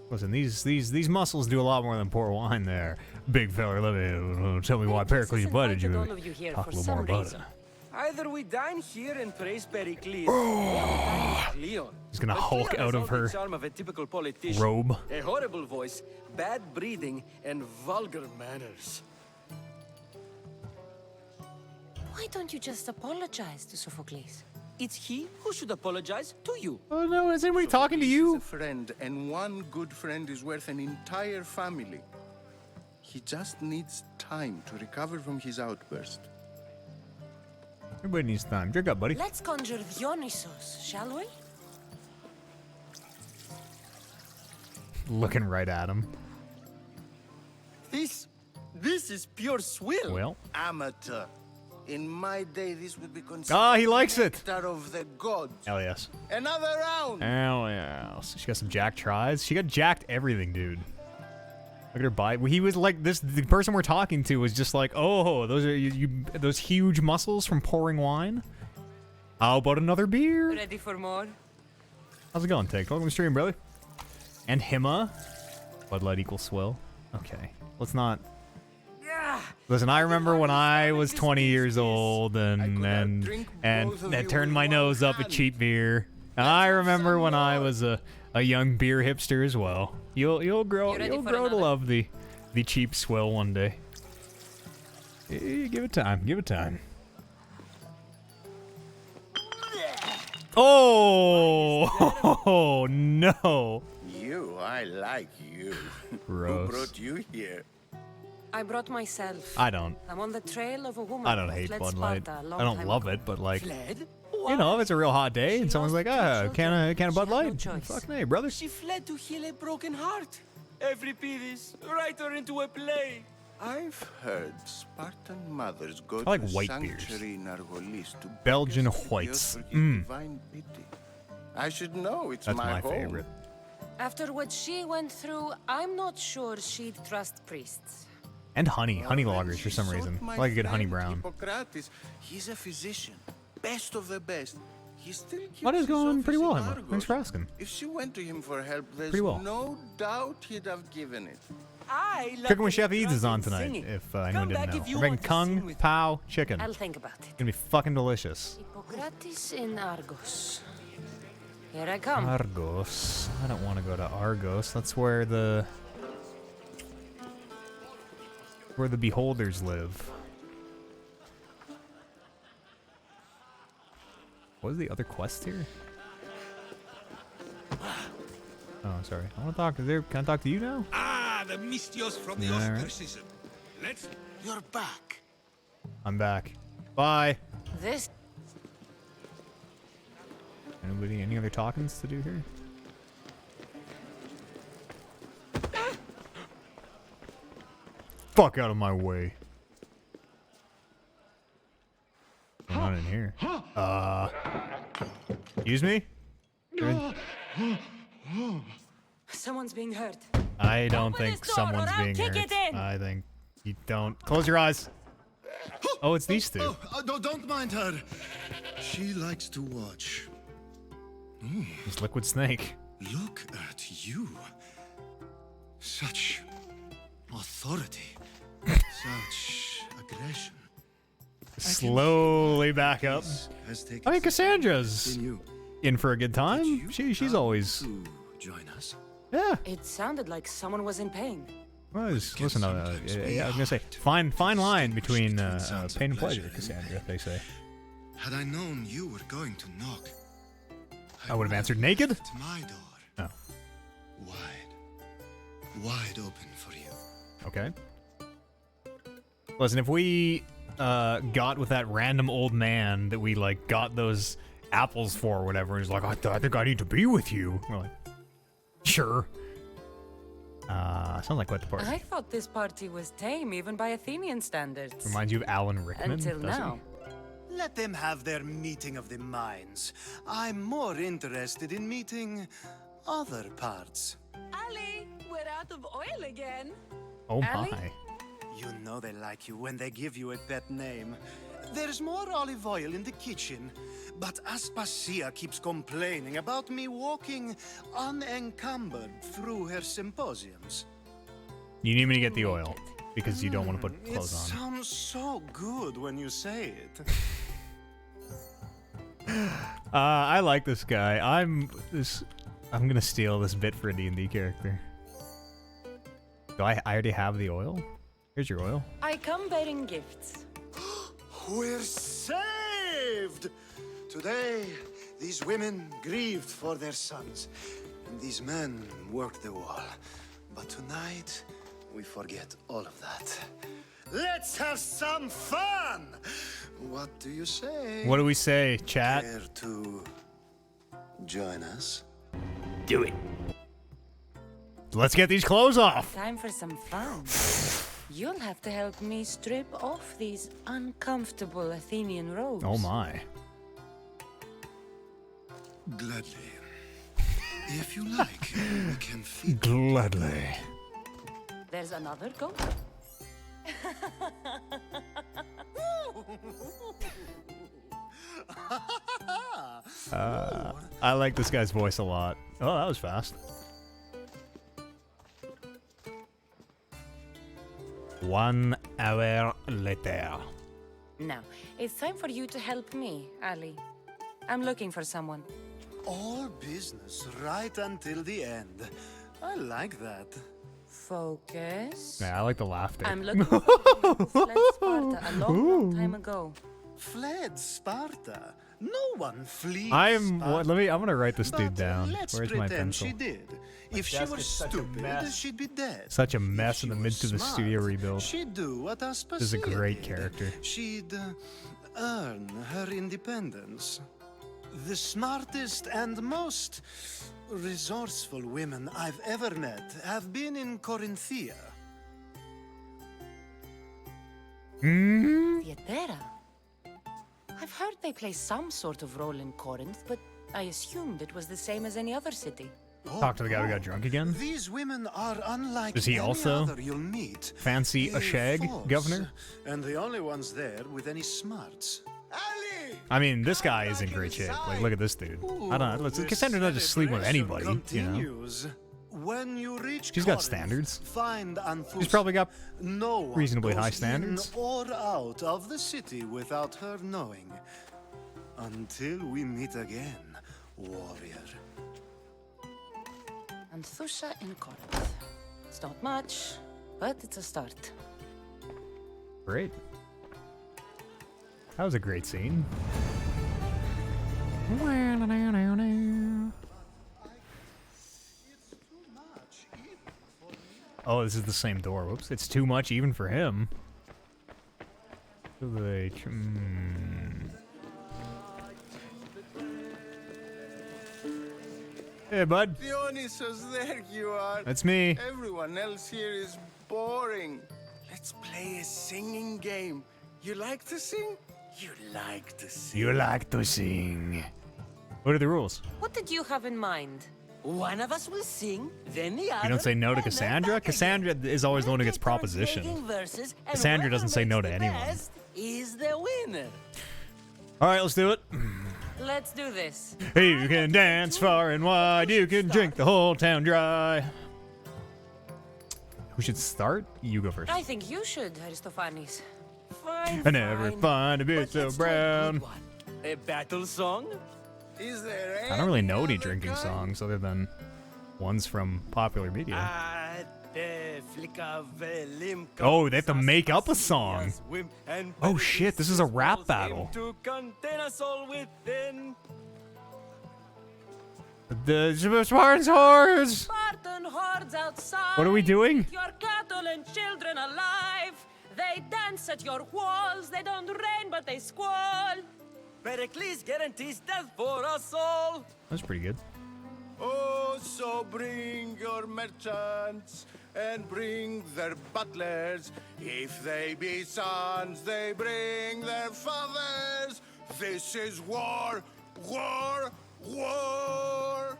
Listen, these muscles do a lot more than pour wine there. Big fella, let me tell me why Pericles invited you. all of you here Talk for a little some more about reason. it. Either we dine here and praise Pericles, or we dine with Leon. He's gonna But Hulk Leon out has of all the her charm of a typical politician, robe. a horrible voice, bad breeding, and vulgar manners. Why don't you just apologize to Sophocles? It's he who should apologize to you. Oh no, is anybody talking to He's you? a friend, and one good friend is worth an entire family. He just needs time to recover from his outburst. Everybody needs time. Drink up, buddy. Let's conjure Dionysos, shall we? Looking right at him. This is pure swill. Well. Amateur. In my day, this would be considered He likes it. nectar of the gods. Hell yes. Another round. Hell yes. She got some jack tries. She got jacked everything, dude. Look at her bite. He was like this. The person we're talking to was just like, oh, those are those huge muscles from pouring wine. How about another beer? Ready for more? How's it going, Take? Welcome to the stream, brother. And Hima. Bud Light equals swill. Okay. Let's not. Listen, I remember when I was 20 years old and turned my nose up at cheap beer. I remember when I was a young beer hipster as well. You'll grow to love the cheap swill one day. Give it time. Give it time. Oh no! You, I like you. Gross. Who brought you here? I brought myself. I don't. I'm on the trail of a woman. I don't who hate fled Bud Light. Sparta a I long don't time love ago. it, but like, Fled? you know, if it's a real hot day and someone's like, can a Bud Light? choice. Fuck me, brother. She fled to heal a broken heart. Euripides, write her into a play. I've heard Spartan mothers go I like to white beers. sanctuary in Argolis to Belgian beg us to whites. Dios for his divine pity. I should know. It's That's my home. favorite. After what she went through, I'm not sure she'd trust priests. And honey lagers for some Sought reason. my I like a good honey friend brown. Hippocrates. He's a physician, best of the best. He still keeps What is his going pretty office well, in Emma. Argos. Thanks for asking. If she went to him for help, there's Pretty well. no doubt he'd have given it. I love Cooking with to Chef Eads is on drink and tonight, singing. if anyone Come didn't back know. if you We're making want to sing Kung with Pao chicken. I'll think about it. It's gonna be fucking delicious. Hippocrates in Argos. Here I come. Argos. I don't want to go to Argos. That's where the beholders live. What was the other quest here? Oh, sorry. I want to talk. Can I talk to you now? Ah, the Mystios from the Alright. ostracism. Let's... You're back. I'm back. Bye. This. Anybody? Any other talkings to do here? Fuck out of my way. Not in here. Excuse me? Someone's being hurt. I don't Open think this door or someone's I'll being kick hurt. it in. I think you don't. Close your eyes. Oh, it's these two. Don't mind her. She likes to watch. It's Liquid Snake. Look at you. Such authority. Such aggression. Slowly back up. Has taken I mean, Cassandra's in you. in for a good time. She's always. To join us. Yeah. It sounded like someone was in pain. Well, listen, yeah, I was gonna say, fine line between pain and pleasure, Cassandra. They say. Had I known you were going to knock, I would have answered naked. left my door Oh, wide open for you. okay. Listen, if we got with that random old man that we like got those apples for or whatever, and he's like, I think I need to be with you. We're like, sure. Sounds like quite the party. I thought this party was tame, even by Athenian standards. Reminds you of Alan Rickman. Until doesn't now. Let them have their meeting of the minds. I'm more interested in meeting other parts. Ali, we're out of oil again. Oh Ali? my. You know they like you when they give you a pet name. There's more olive oil in the kitchen, but Aspasia keeps complaining about me walking unencumbered through her symposiums. You need me to get the oil because you don't want to put It clothes on. sounds so good when you say it. I like this guy. I'm gonna steal this bit for a D&D character. Do I already have the oil? Here's your oil. I come bearing gifts. We're saved! Today, these women grieved for their sons, and these men worked the wall. But tonight, we forget all of that. Let's have some fun! What do you say? What do we say, chat? Care to join us? Do it. Let's get these clothes off. Time for some fun. You'll have to help me strip off these uncomfortable Athenian robes. Oh my. Gladly. If you like, we can feed. Gladly. There's another goat. I like this guy's voice a lot. Oh, that was fast. 1 hour later. Now, it's time for you to help me, Ali. I'm looking for someone. All business right until the end. I like that. Focus. Yeah, I like the laughter. I'm looking for someone who fled Sparta a long time ago. Fled Sparta? No one flees. I'm Sparta. I'm gonna write this dude But down. let's Where's my pretend pencil? she did. If she desk were is such a stupid, mess. she'd be dead. Such a If mess she in the were midst of the smart, studio rebuild. She'd do what Aspasia This is a great did. character. She'd earn her independence. The smartest and most resourceful women I've ever met have been in Corinthia. Theatera. I've heard they play some sort of role in Corinth, but I assumed it was the same as any other city. Talk to the guy who got drunk again. These women are unlike Is he any also other you'll meet. fancy a shag, Force, governor? And the only ones there with any smarts. I mean, this guy is in great shape. Like, look at this dude. I don't know. Cassandra doesn't just sleep with anybody, you know. Continues. When you reach She's got Corinth, standards. Find She's probably got no one reasonably high goes standards. in or out of the city without her knowing. Until we meet again, warrior. Anthusha in Corinth. It's not much, but it's a start. Great. That was a great scene. Oh, this is the same door. Whoops. It's too much even for him. Hey, bud. Dionysus, there you are. That's me. Everyone else here is boring. Let's play a singing game. You like to sing? You like to sing. You like to sing. What are the rules? What did you have in mind? One of us will sing, then the other. You don't say no to and then Cassandra? back again. Cassandra is always the one who gets We'll take turns propositioned. making verses, and Cassandra whoever doesn't say no makes to the anyone. best is the winner. Alright, let's do it. Let's do this. You can dance far and wide, you can drink the whole town dry. Who should start? You go first. I think you should, Aristophanes. Fine, I never fine. find a bit But so let's try a brown. good one. A battle song? Is there I don't really know any other drinking kind? songs other than ones from popular media. Oh, they have to make up a song. Oh shit, this is a rap battle. The Spartans hordes! Spartan hordes outside. What are we doing? Your cattle and children alive. They dance at your walls. They don't rain, but they squall. Pericles guarantees death for us all. That's pretty good. Oh, so bring your merchants and bring their butlers. If they be sons, they bring their fathers. This is war, war, war.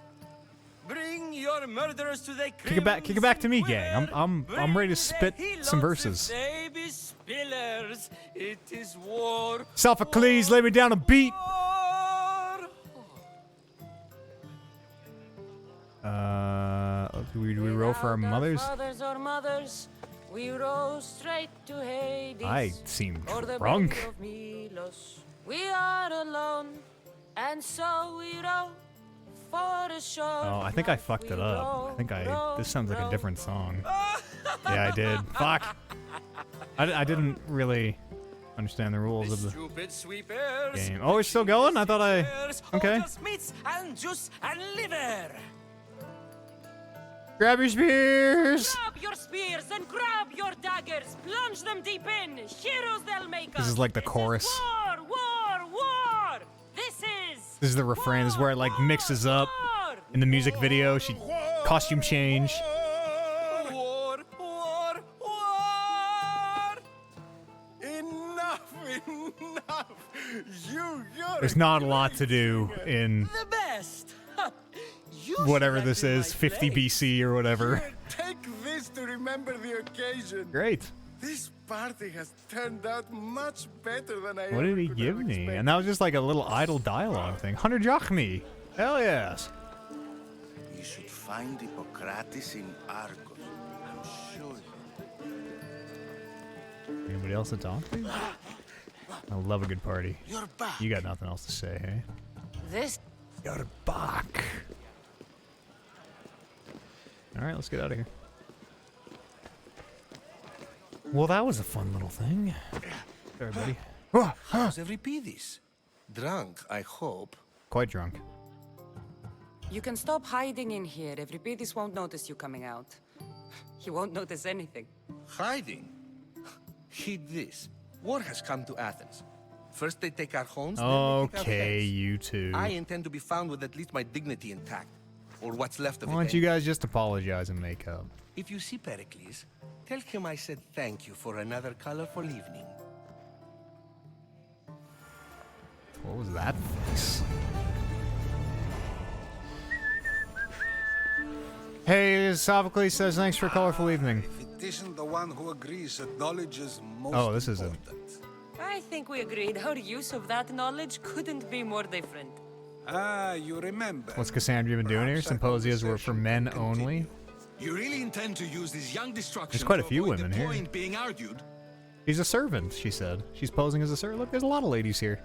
Bring your murderers to the Kick it back to me, gang. I'm ready to spit some verses. Baby spillers. It is war. Sophocles, lay me down a beat. Do we roll for our mothers? Fathers or mothers, we row straight to Hades. I seem Or the drunk. body of Milos. We are alone, and so we row for a shore. Oh, I think I fucked it up. This sounds like a different song. Yeah, I did. Fuck. I didn't really understand the rules of the game. Oh, we're still going? I thought okay. Meats and juice and liver. Grab your spears! Grab your spears and grab your daggers. Plunge them deep in. Heroes they'll make us. This is like the chorus. War, war, war. This is The refrain. This is where it like mixes up. In the music video, she costume change. War, war, war. Enough, enough. You're There's not a lot to do in The best. whatever this is, 50 BC or whatever. Take this to remember the occasion. Great. This party has turned out much better than I What did he give me? And that was just like a little idle dialogue thing. 100 drachmi. Hell yes. You should find Hippocrates in Argos. I'm sure. Anybody else to talk to? I love a good party. You're back. You got nothing else to say, hey? this. You're back. Alright, let's get out of here. Well, that was a fun little thing. Sorry, buddy. How's Euripides? Drunk, I hope. Quite drunk. You can stop hiding in here. Euripides won't notice you coming out. He won't notice anything. Hiding? Heed this. War has come to Athens. First they take our homes, then they take our Okay, heads. you two. I intend to be found with at least my dignity intact. Or what's left of Why it. don't you guys just apologize and make up? If you see Pericles, tell him I said thank you for another colorful evening. What was that face? Hey, Sophocles says thanks for a colorful evening. If it isn't the one who agrees that knowledge is most Oh, this is a... I think we agreed our use of that knowledge couldn't be more different. Ah, you remember. What's Cassandra been doing here? Symposias were for men only? You really intend to use this young destruction There's quite a to few avoid women the here. point being argued? She's a servant, she said. She's posing as a servant. Look, there's a lot of ladies here.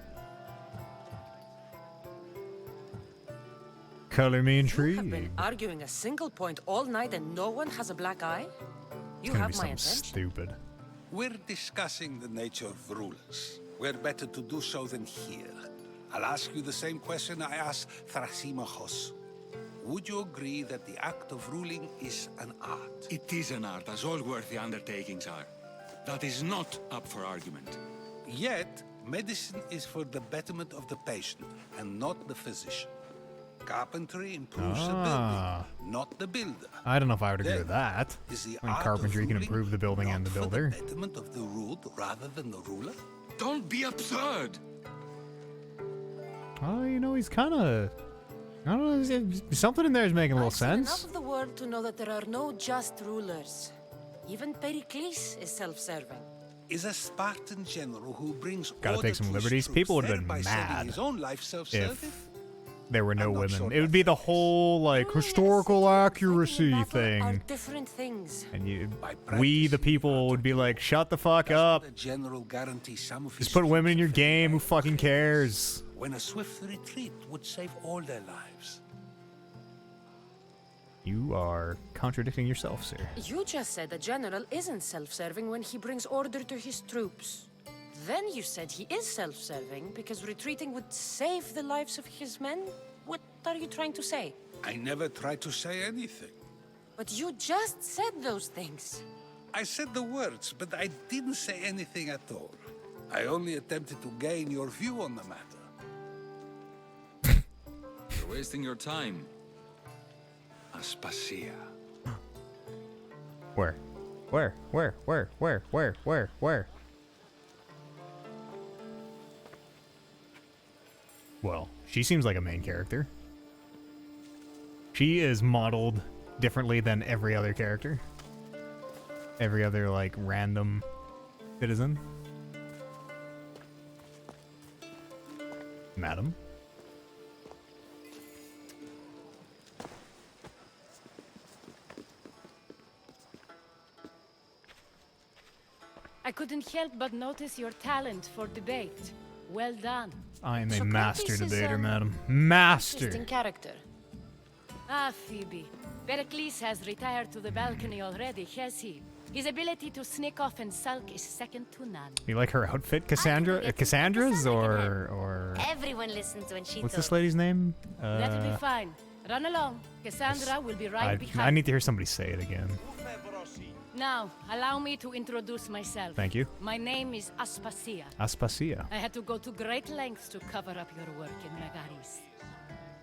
Color me I've been intrigued. arguing a single point all night and no one has a black eye? It's You gonna be have my something attention. stupid. We're discussing the nature of rulers. Where better to do so than here? I'll ask you the same question I asked Thrasymachos. Would you agree that the act of ruling is an art? It is an art, as all worthy undertakings are. That is not up for argument. Yet, medicine is for the betterment of the patient and not the physician. Carpentry improves the Ah. building, not the builder. I don't know if I would agree Then, with that. Is the When art of carpentry can ruling improve the building and the not for builder. the betterment of the ruled rather than the ruler? Don't be absurd! Oh, you know, he's kind of... I don't know, something in there is making a little I've seen enough sense. of the world to know that there are no just rulers. Even Pericles is self-serving. Is a Spartan general who brings Gotta order take some to his liberties. troops, People would have been thereby setting mad his own life self-serving? if there were no I'm not women. sure It would be the whole, like, historical accuracy Are thing. different things. And you, By we, the practicing people, would be like, shut the fuck Doesn't up. the general guarantee some of Just his put women in your troops game. Who a fucking cares? when a swift retreat would save all their lives? You are contradicting yourself, sir. You just said a general isn't self-serving when he brings order to his troops. Then you said he is self-serving because retreating would save the lives of his men? What are you trying to say? I never tried to say anything. But you just said those things. I said the words, but I didn't say anything at all. I only attempted to gain your view on the matter. You're wasting your time. Aspasia. Where? Where? Well, she seems like a main character. She is modeled differently than every other character. Every other, like, random citizen. Madam? I couldn't help but notice your talent for debate. Well done. I am a Socrates master is, debater, madam. Master! Interesting character. Ah, Phoebe. Pericles has retired to the balcony already, has he? His ability to sneak off and sulk is second to none. You like her outfit, Cassandra? Cassandra's or Everyone listens when she what's talks. this lady's name? That'll be fine. Run along. Cassandra will be right behind. I need to hear somebody say it again. Now, allow me to introduce myself. Thank you. My name is Aspasia. Aspasia. I had to go to great lengths to cover up your work in Megaris.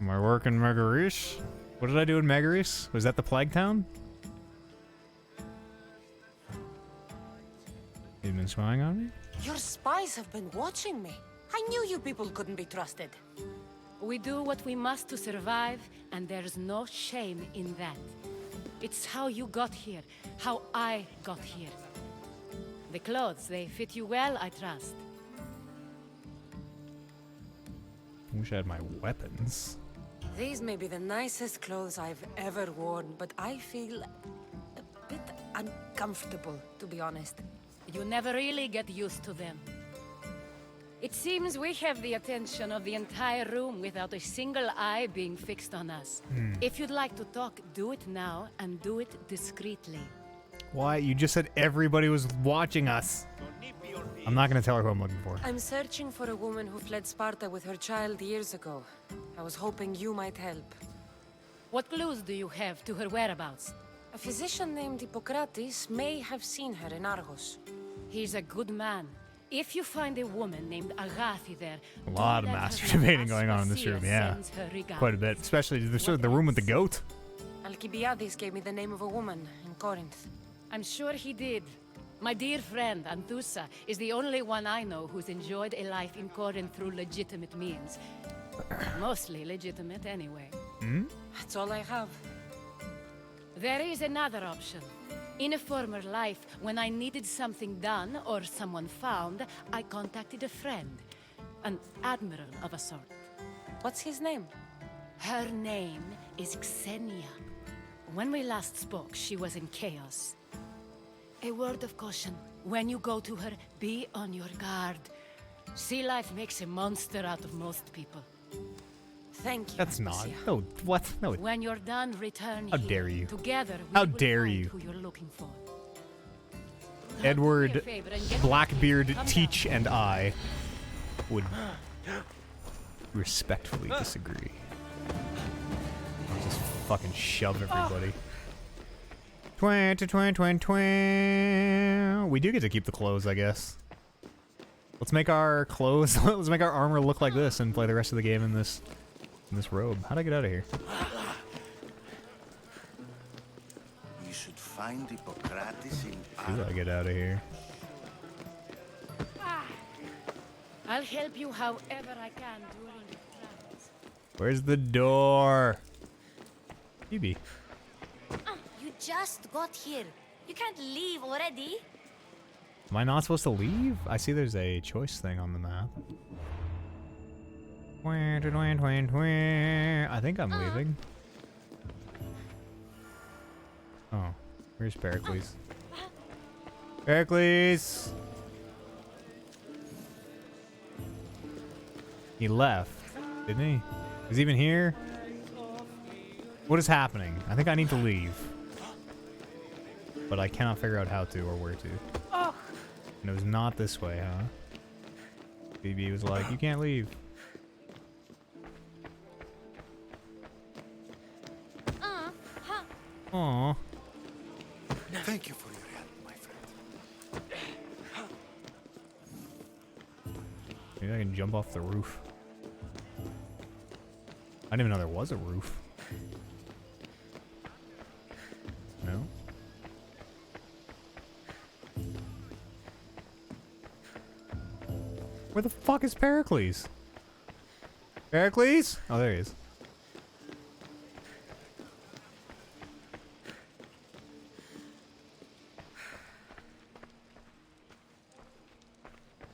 My work in Megaris? What did I do in Megaris? Was that the Plague Town? You've been spying on me? Your spies have been watching me. I knew you people couldn't be trusted. We do what we must to survive, and there's no shame in that. It's how you got here, how I got here. The clothes, they fit you well, I trust. I wish I had my weapons. These may be the nicest clothes I've ever worn, but I feel a bit uncomfortable, to be honest. You never really get used to them. It seems we have the attention of the entire room without a single eye being fixed on us. If you'd like to talk, do it now, and do it discreetly. Why? You just said everybody was watching us. I'm not gonna tell her who I'm looking for. I'm searching for a woman who fled Sparta with her child years ago. I was hoping you might help. What clues do you have to her whereabouts? A physician named Hippocrates may have seen her in Argos. He's a good man. If you find a woman named Agathi there, A lot of masturbating going on in this room, yeah. Quite a bit. Especially the room with the goat. Alcibiades gave me the name of a woman in Corinth. I'm sure he did. My dear friend, Anthusa, is the only one I know who's enjoyed a life in Corinth through legitimate means. Mostly legitimate, anyway. That's all I have. There is another option. In a former life, when I needed something done or someone found, I contacted a friend. An admiral of a sort. What's his name? Her name is Xenia. When we last spoke, she was in chaos. A word of caution. When you go to her, be on your guard. Sea life makes a monster out of most people. Thank you. That's not. No, what? No. When you're done, return How here. dare you? Together, we How will dare find you? who you're looking for. Edward Do me a favor and get Blackbeard, Come Teach, and I would respectfully disagree. I'll just fucking shove everybody. Twin. We do get to keep the clothes, I guess. Let's make our clothes, let's make our armor look like this and play the rest of the game in this robe. How'd I get out of here? You should find Hippocrates in How do I get out of here? I'll help you however I can during your travels. Where's the door? Phoebe. You just got here. You can't leave already. Am I not supposed to leave? I see there's a choice thing on the map. I think I'm leaving. Oh, where's Pericles? Pericles! He left, didn't he? Is he even here? What is happening? I think I need to leave. But I cannot figure out how to or where to. And it was not this way, huh? BB was like, you can't leave. Aww. Thank you for your help, my friend. Maybe I can jump off the roof. I didn't even know there was a roof. Where the fuck is Pericles? Pericles? Oh, there he is.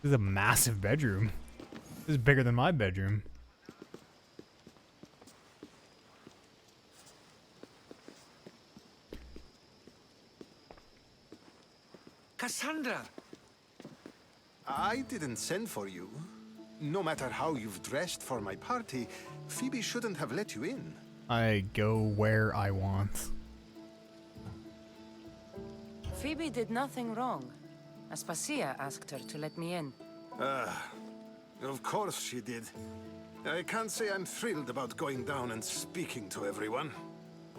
This is a massive bedroom. This is bigger than my bedroom. Cassandra! I didn't send for you. No matter how you've dressed for my party, Phoebe shouldn't have let you in. I go where I want. Phoebe did nothing wrong. Aspasia asked her to let me in. Of course she did. I can't say I'm thrilled about going down and speaking to everyone.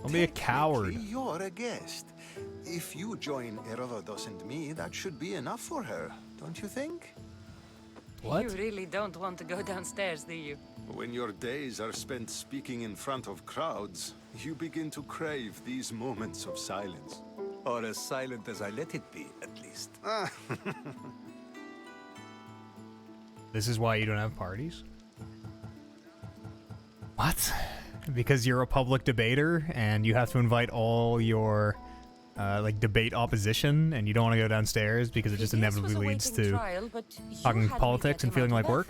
Don't be a coward. You're a guest. If you join Herodotus and me, that should be enough for her, don't you think? What? You really don't want to go downstairs, do you? When your days are spent speaking in front of crowds, you begin to crave these moments of silence. Or as silent as I let it be, at least. This is why you don't have parties? What? Because you're a public debater and you have to invite all your like debate opposition and you don't want to go downstairs because it just inevitably leads to talking politics and feeling like work?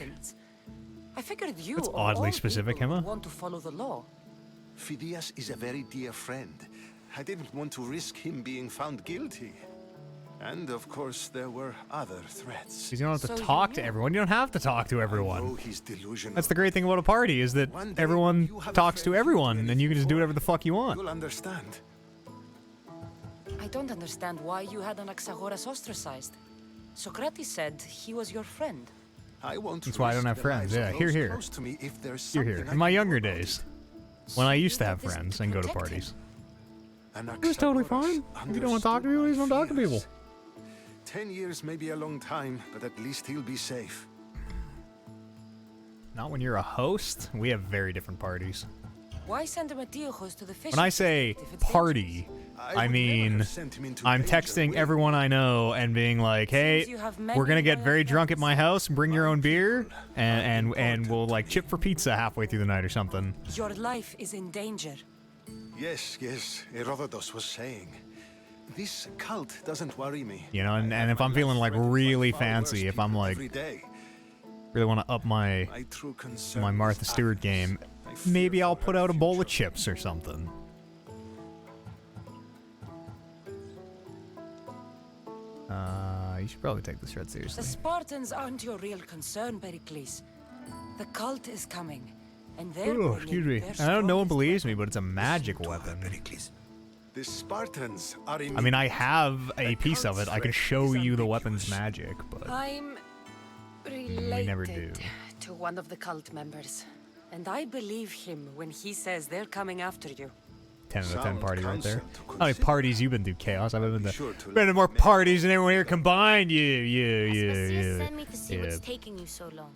I figured you That's or oddly all specific, people Emma. want to follow the law. Phidias is a very dear friend. I didn't want to risk him being found guilty. And of course, there were other threats. Because you don't have to talk to everyone. You don't have to talk to everyone. He's delusional. That's the great thing about a party, is that everyone talks to everyone, and you can just do whatever the fuck you want. You'll understand. I don't understand why you had Anaxagoras ostracized. Socrates said he was your friend. That's why I don't have friends. Yeah, here. Here. In my younger days, when I used to have friends and go to parties. It was totally fine. If you don't want to talk to people, you just don't talk to people. 10 years may be a long time, but at least he'll be safe. Not when you're a host. We have very different parties. Why send Matiochos to the fish? When I say party, I mean I'm texting everyone I know and being like, "Hey, we're gonna get very drunk at my house. Bring your own beer, and we'll like chip for pizza halfway through the night or something." Your life is in danger. Yes, Herodotus was saying. This cult doesn't worry me. You know, and if I'm feeling like really fancy, if I'm like really want to up my Martha Stewart game, maybe I'll put out a bowl of chips or something. You should probably take this shred seriously. The Spartans aren't your real concern, Pericles. The cult is coming, and they're Excuse me. I know no one believes me, but it's a magic weapon. The Spartans are I mean, I have a piece of it. I can show you the weapon's magic, but I'm we never do. related to one of the cult members, and I believe him when he says they're coming after you. 10 out of 10 party right there. How many parties you been to, Chaos? I've been to more parties than everyone here combined. Aspasia sent me to see what's taking you so long.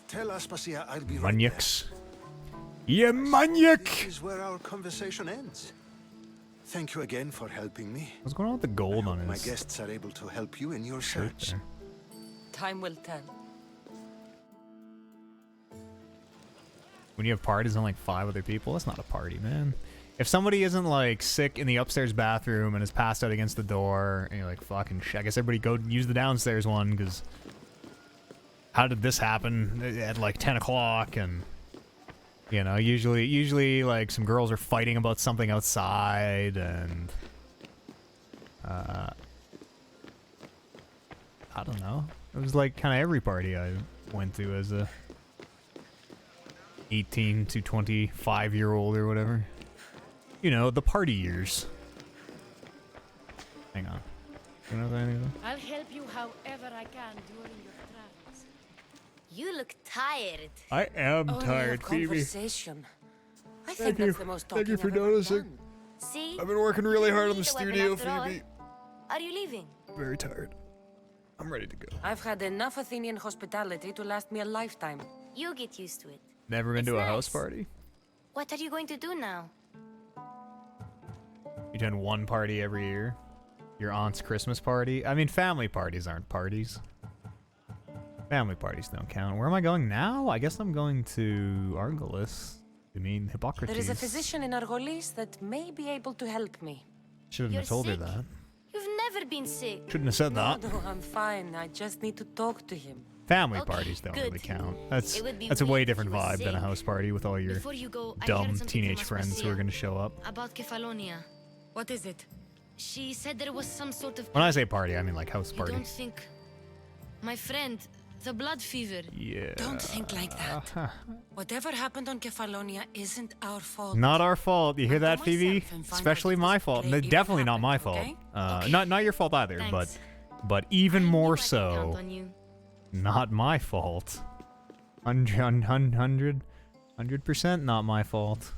Tell Aspasia I'll be right Maniacs. Yeah, maniac! This is where our conversation ends. Thank you again for helping me. What's going on with the gold on My his guests are able to help you in your shirt search. there? Time will tell. When you have parties and like 5 other people, that's not a party, man. If somebody isn't like sick in the upstairs bathroom and is passed out against the door, and you're like, fucking shit, I guess everybody go use the downstairs one, because how did this happen at like 10 o'clock? And, you know, usually like some girls are fighting about something outside, and, I don't know. It was like kind of every party I went to as a 18 to 25-year-old or whatever. You know, the party years. Hang on. You know anything? I'll help you however I can during your travels. You look tired. I am tired, Phoebe. Conversation. I Thank think you. that's the most Thank you talking for I've ever noticing. done. See? I've been working really hard on You the need a weapon studio, after all. Phoebe. Are you leaving? Very tired. I'm ready to go. I've had enough Athenian hospitality to last me a lifetime. You get used to it. Never been It's to a nice. house party? What are you going to do now? You attend one party every year? Your aunt's Christmas party? I mean, family parties aren't parties. Family parties don't count. Where am I going now? I guess I'm going to Argolis. You mean Hippocrates? There is a physician in Argolis that may be able to help me. Shouldn't have told her that. You've never been sick. Shouldn't have said that. No, I'm fine. I just need to talk to him. Family parties don't really count. That's a way different vibe than a house party with all your dumb teenage friends who are going to show up. About Kefalonia. What is it? She said there was some sort of... When I say party, I mean like house You party. don't think... My friend, the blood fever. Yeah. Don't think like that. Whatever happened on Kefalonia isn't our fault. Not our fault. You hear that, Phoebe? and find Especially my fault. plague even Definitely not my happened, fault. okay? Not your fault either, Thanks. but even more Count so, on you. not my fault. 100% not my fault.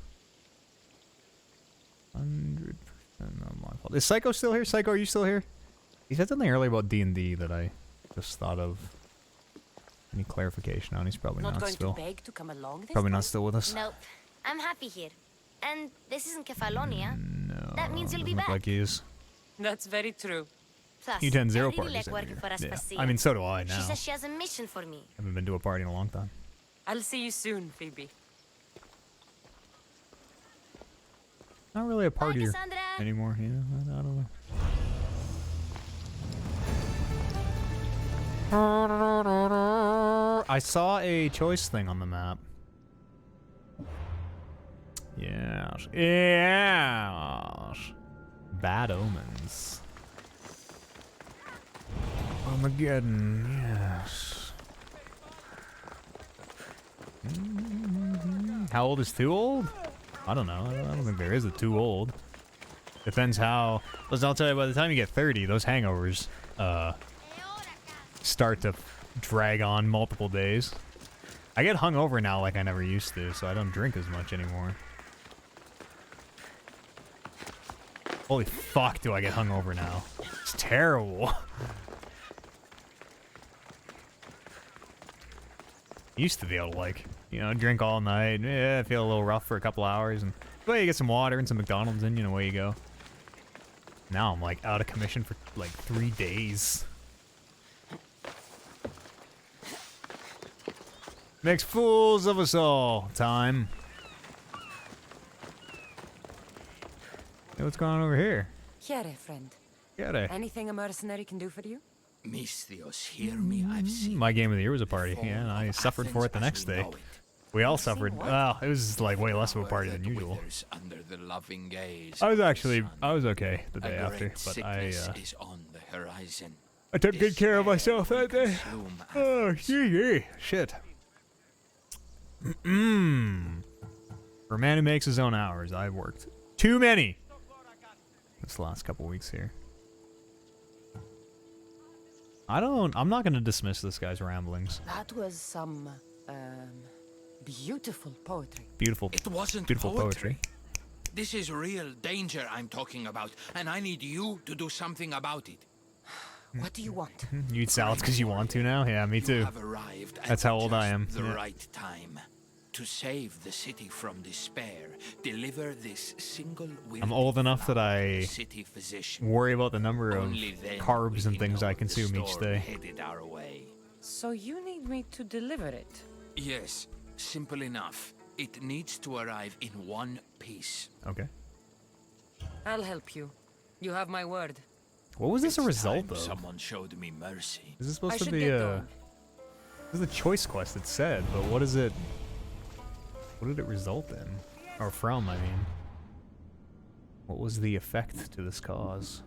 100% not my fault. Is Psycho still here? Psycho, are you still here? He said something earlier about D&D that I just thought of. Any clarification on? He's probably Not not going still. to beg to come along this Probably time? not still with us. Nope. I'm happy here. And this isn't Kefalonia. No. That means you'll be doesn't look back. like he is. That's very true. Plus, You attend I zero really parties like every working year. for Yeah. Aspasia. I mean, so do I now. She says she has a mission for me. Haven't been to a party in a long time. I'll see you soon, Phoebe. Not really a partier Cassandra. anymore, you know? I don't know. I saw a choice thing on the map. Yes. Yes. Bad omens. Armageddon, yes. How old is too old? I don't know. I don't think there is a too old. Depends how... Listen, I'll tell you, by the time you get 30, those hangovers, start to drag on multiple days. I get hungover now like I never used to, so I don't drink as much anymore. Holy fuck, do I get hungover now. It's terrible. Used to be able to, like, you know, drink all night. Yeah, feel a little rough for a couple hours, and well, you get some water and some McDonald's in, you know, away you go. Now I'm, like, out of commission for, like, 3 days. Makes fools of us all. Time. Hey, what's going on over here? Here, friend. Here. Anything a mercenary can do for you? Misthios, hear me, I've seen... My game of the year was a party, yeah, and I suffered for it the next day. We all suffered. Well, it was like way less of a party than usual. Under the loving gaze I was okay the day after, but is on the horizon. I took good care of myself that day. Oh, shit. For a man who makes his own hours, I've worked too many this last couple weeks here. I'm not gonna dismiss this guy's ramblings. That was some, beautiful poetry. Beautiful. It wasn't beautiful poetry. This is real danger I'm talking about, and I need you to do something about it. What do you want? You eat salads because you want to now? Yeah, me too. You have arrived That's how old I am. the Yeah. right time. To save the city from despair, deliver this single will I'm old enough that I city physician. worry about the number of Only then carbs will and he things know I the consume each storm day. headed our way. So you need me to deliver it? Yes, simple enough. It needs to arrive in one piece. Okay. I'll help you. You have my word. What was this a result Time of? someone showed me mercy. Is this supposed I to should be get a... going. This is a choice quest, it said, but what is it... What did it result in? Or from, I mean. What was the effect to this cause?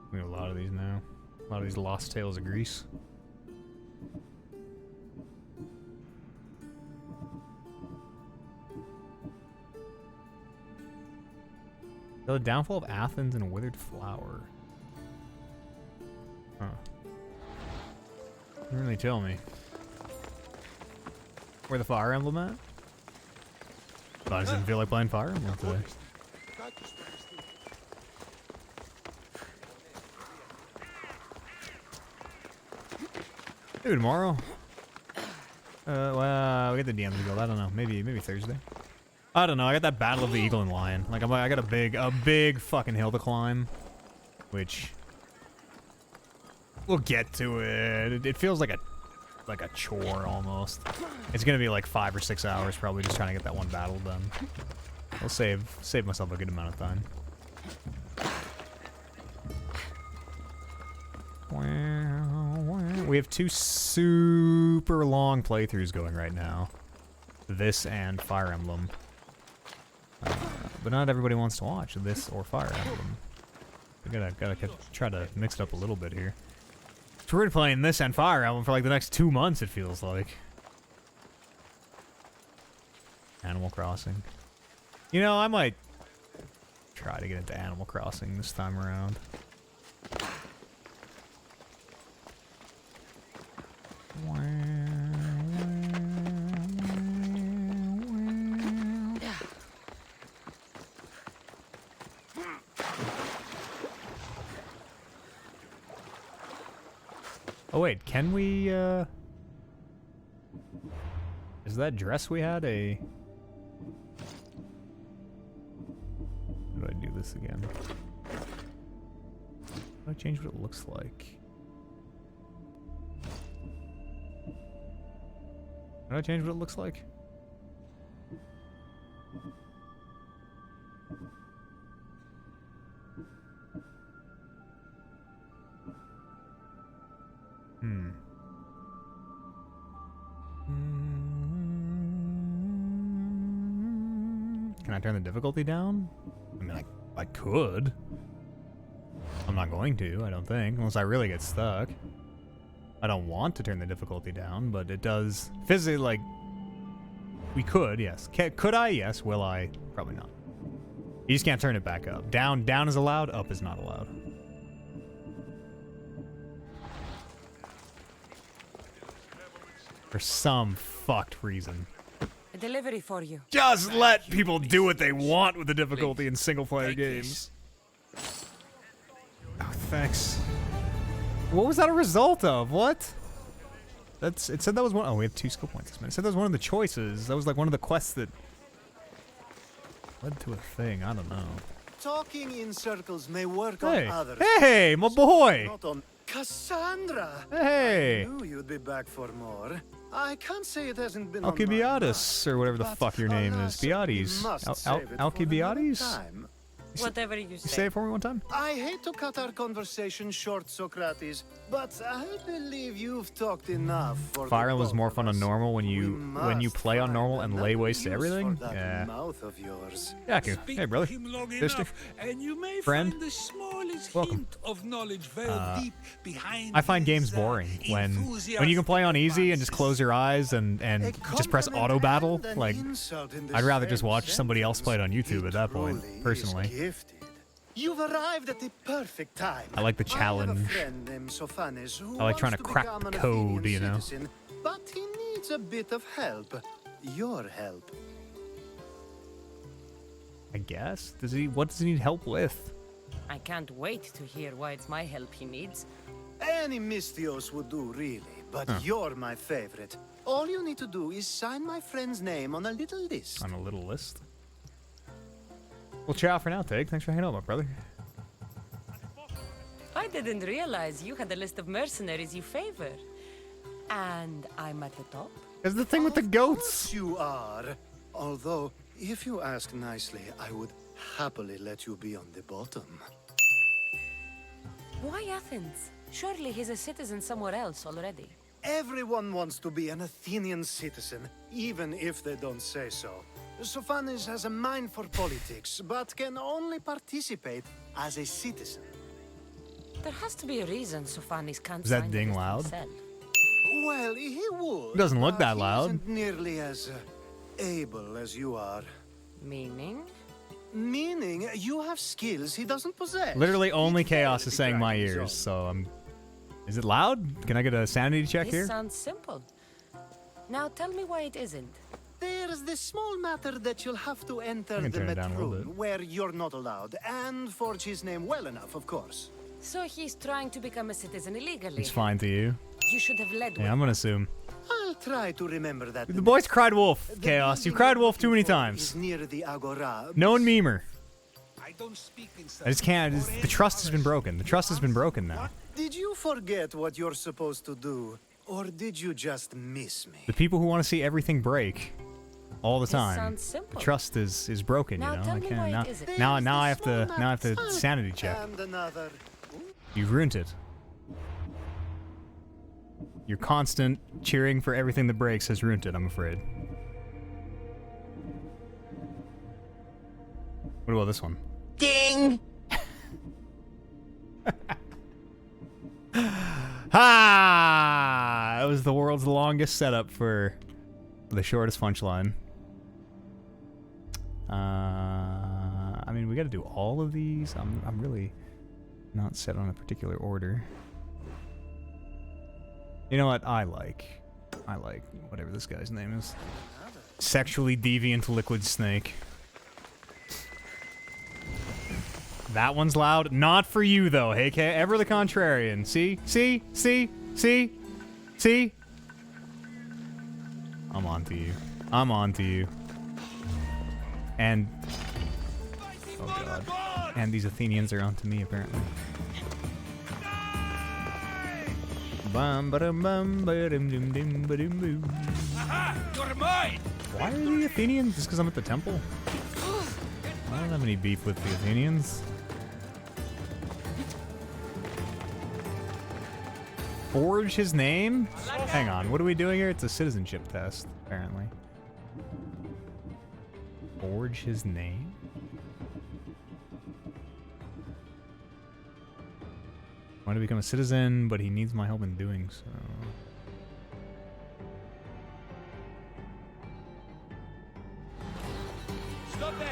We have a lot of these now. A lot of these lost tales of Greece. The downfall of Athens and a withered flower. Huh. Didn't really tell me. Where the fire emblem at? I just didn't feel like playing Fire Emblem today. Maybe tomorrow. Well, we get the DMs to go. I don't know. Maybe Thursday. I don't know. I got that Battle of the Eagle and Lion. Like I got a big fucking hill to climb, which we'll get to it. It feels like a chore almost. It's gonna be like 5 or 6 hours probably just trying to get that one battle done. I'll save myself a good amount of time. We have 2 super long playthroughs going right now. This and Fire Emblem. But not everybody wants to watch this or Fire Emblem. We gotta try to mix it up a little bit here. So we're playing this and Fire Emblem for like the next 2 months, it feels like. Animal Crossing. You know, I might try to get into Animal Crossing this time around. Oh wait, can we, is that dress we had a... How do I do this again? How do I change what it looks like? How do I change what it looks like? Can I turn the difficulty down? I mean, I could. I'm not going to, I don't think, unless I really get stuck. I don't want to turn the difficulty down, but it does physically, like, we could, yes. Could I? Yes. Will I? Probably not. You just can't turn it back up. Down is allowed, up is not allowed. For some fucked reason. A delivery for you. Just let people do what they want with the difficulty in single-player games. Oh, thanks. What was that a result of? What? It said that was one. Oh, we have 2 skill points this minute. It said that was one of the choices. That was like one of the quests that led to a thing. I don't know. Talking in circles may work Hey. on others. Hey, my boy. Not on Cassandra. Hey. I knew you'd be back for more. I can't say it hasn't been Alcibiades, or whatever the fuck your name is. Biades. Alcibiades? Whatever you You say. say it for me one time? I hate to cut our conversation short, Socrates, but I believe you've talked enough for Fire the Emblem was both more of fun on us. normal when you play on normal and lay waste to everything. For that Yeah. mouth of yours. Yaku. Hey, brother. Sister. And you may Friend. find the smallest Welcome. hint of knowledge veiled deep behind I find games these, boring when you can play on easy and just close your eyes and just press auto battle. Like, I'd rather just watch somebody else play it on YouTube at that point, personally. Gifted. You've arrived at the perfect time. I like the I have a challenge. friend named Sophanes who I like trying to wants crack become the an code, Athenian you know? citizen, but he needs a bit of help. Your help. I guess. What does he need help with? I can't wait to hear why it's my help he needs. Any Mystios would do, really, but you're my favorite. All you need to do is sign my friend's name on a little list. On a little list? Well, ciao for now, Tig. Thanks for hanging out, my brother. I didn't realize you had a list of mercenaries you favor. And I'm at the top. Is the thing with the goats? Of course you are. Although, if you ask nicely, I would happily let you be on the bottom. Why Athens? Surely he's a citizen somewhere else already. Everyone wants to be an Athenian citizen, even if they don't say so. Sophanes has a mind for politics, but can only participate as a citizen. There has to be a reason Sophanes can't Is that sign the ding list loud? himself. Well, he would. It doesn't look but that he loud. isn't nearly as able as you are. Meaning? Meaning, you have skills he doesn't possess. Literally only He'd chaos barely is saying my cracking his ears, so I'm... Is it loud? Can I get a sanity check This here? sounds simple. Now tell me why it isn't. There's this small matter that you'll have to enter can the turn it down a little Metroon, bit. where you're not allowed, and forge his name well enough, of course. So he's trying to become a citizen illegally. It's fine to you. You should have led with Yeah, I'm gonna assume. I'll try to remember that. The boys cried wolf, Chaos. You've cried wolf too many Is times. near the Agora. Known memer. I don't speak in I just can't. The trust has been broken. The trust has been broken now. Did you forget what you're supposed to do? Or did you just miss me? The people who want to see everything break all the This time. sounds simple. The trust is broken, Now you know. tell I me can't why now, it isn't. now I have to sanity check. And another. You've ruined it. Your constant cheering for everything that breaks has ruined it, I'm afraid. What about this one? Ding! Ha! That was the world's longest setup for the shortest punchline. I mean, we got to do all of these. I'm really not set on a particular order. You know what? I like whatever this guy's name is. Sexually deviant liquid snake. That one's loud. Not for you, though. Hey, ever the contrarian. See? See? See? See? See? I'm on to you. I'm on to you. And... oh, God. And these Athenians are on to me, apparently. Bum ba-dum bum ba-dum dum dum ba-dum boom. You're mine! Why are the Athenians? Just because I'm at the temple? I don't have any beef with the Athenians. Forge his name? Hang on, what are we doing here? It's a citizenship test, apparently. Forge his name? Want to become a citizen, but he needs my help in doing so. Stop there!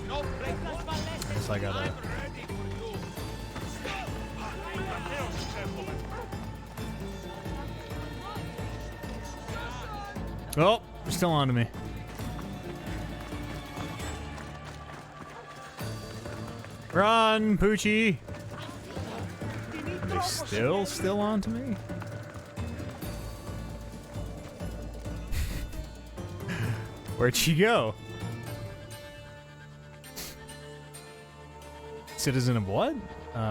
No break. I guess I gotta... Oh, you're still on to me. Run, Poochie! They're still on to me? Where'd she go? Citizen of what?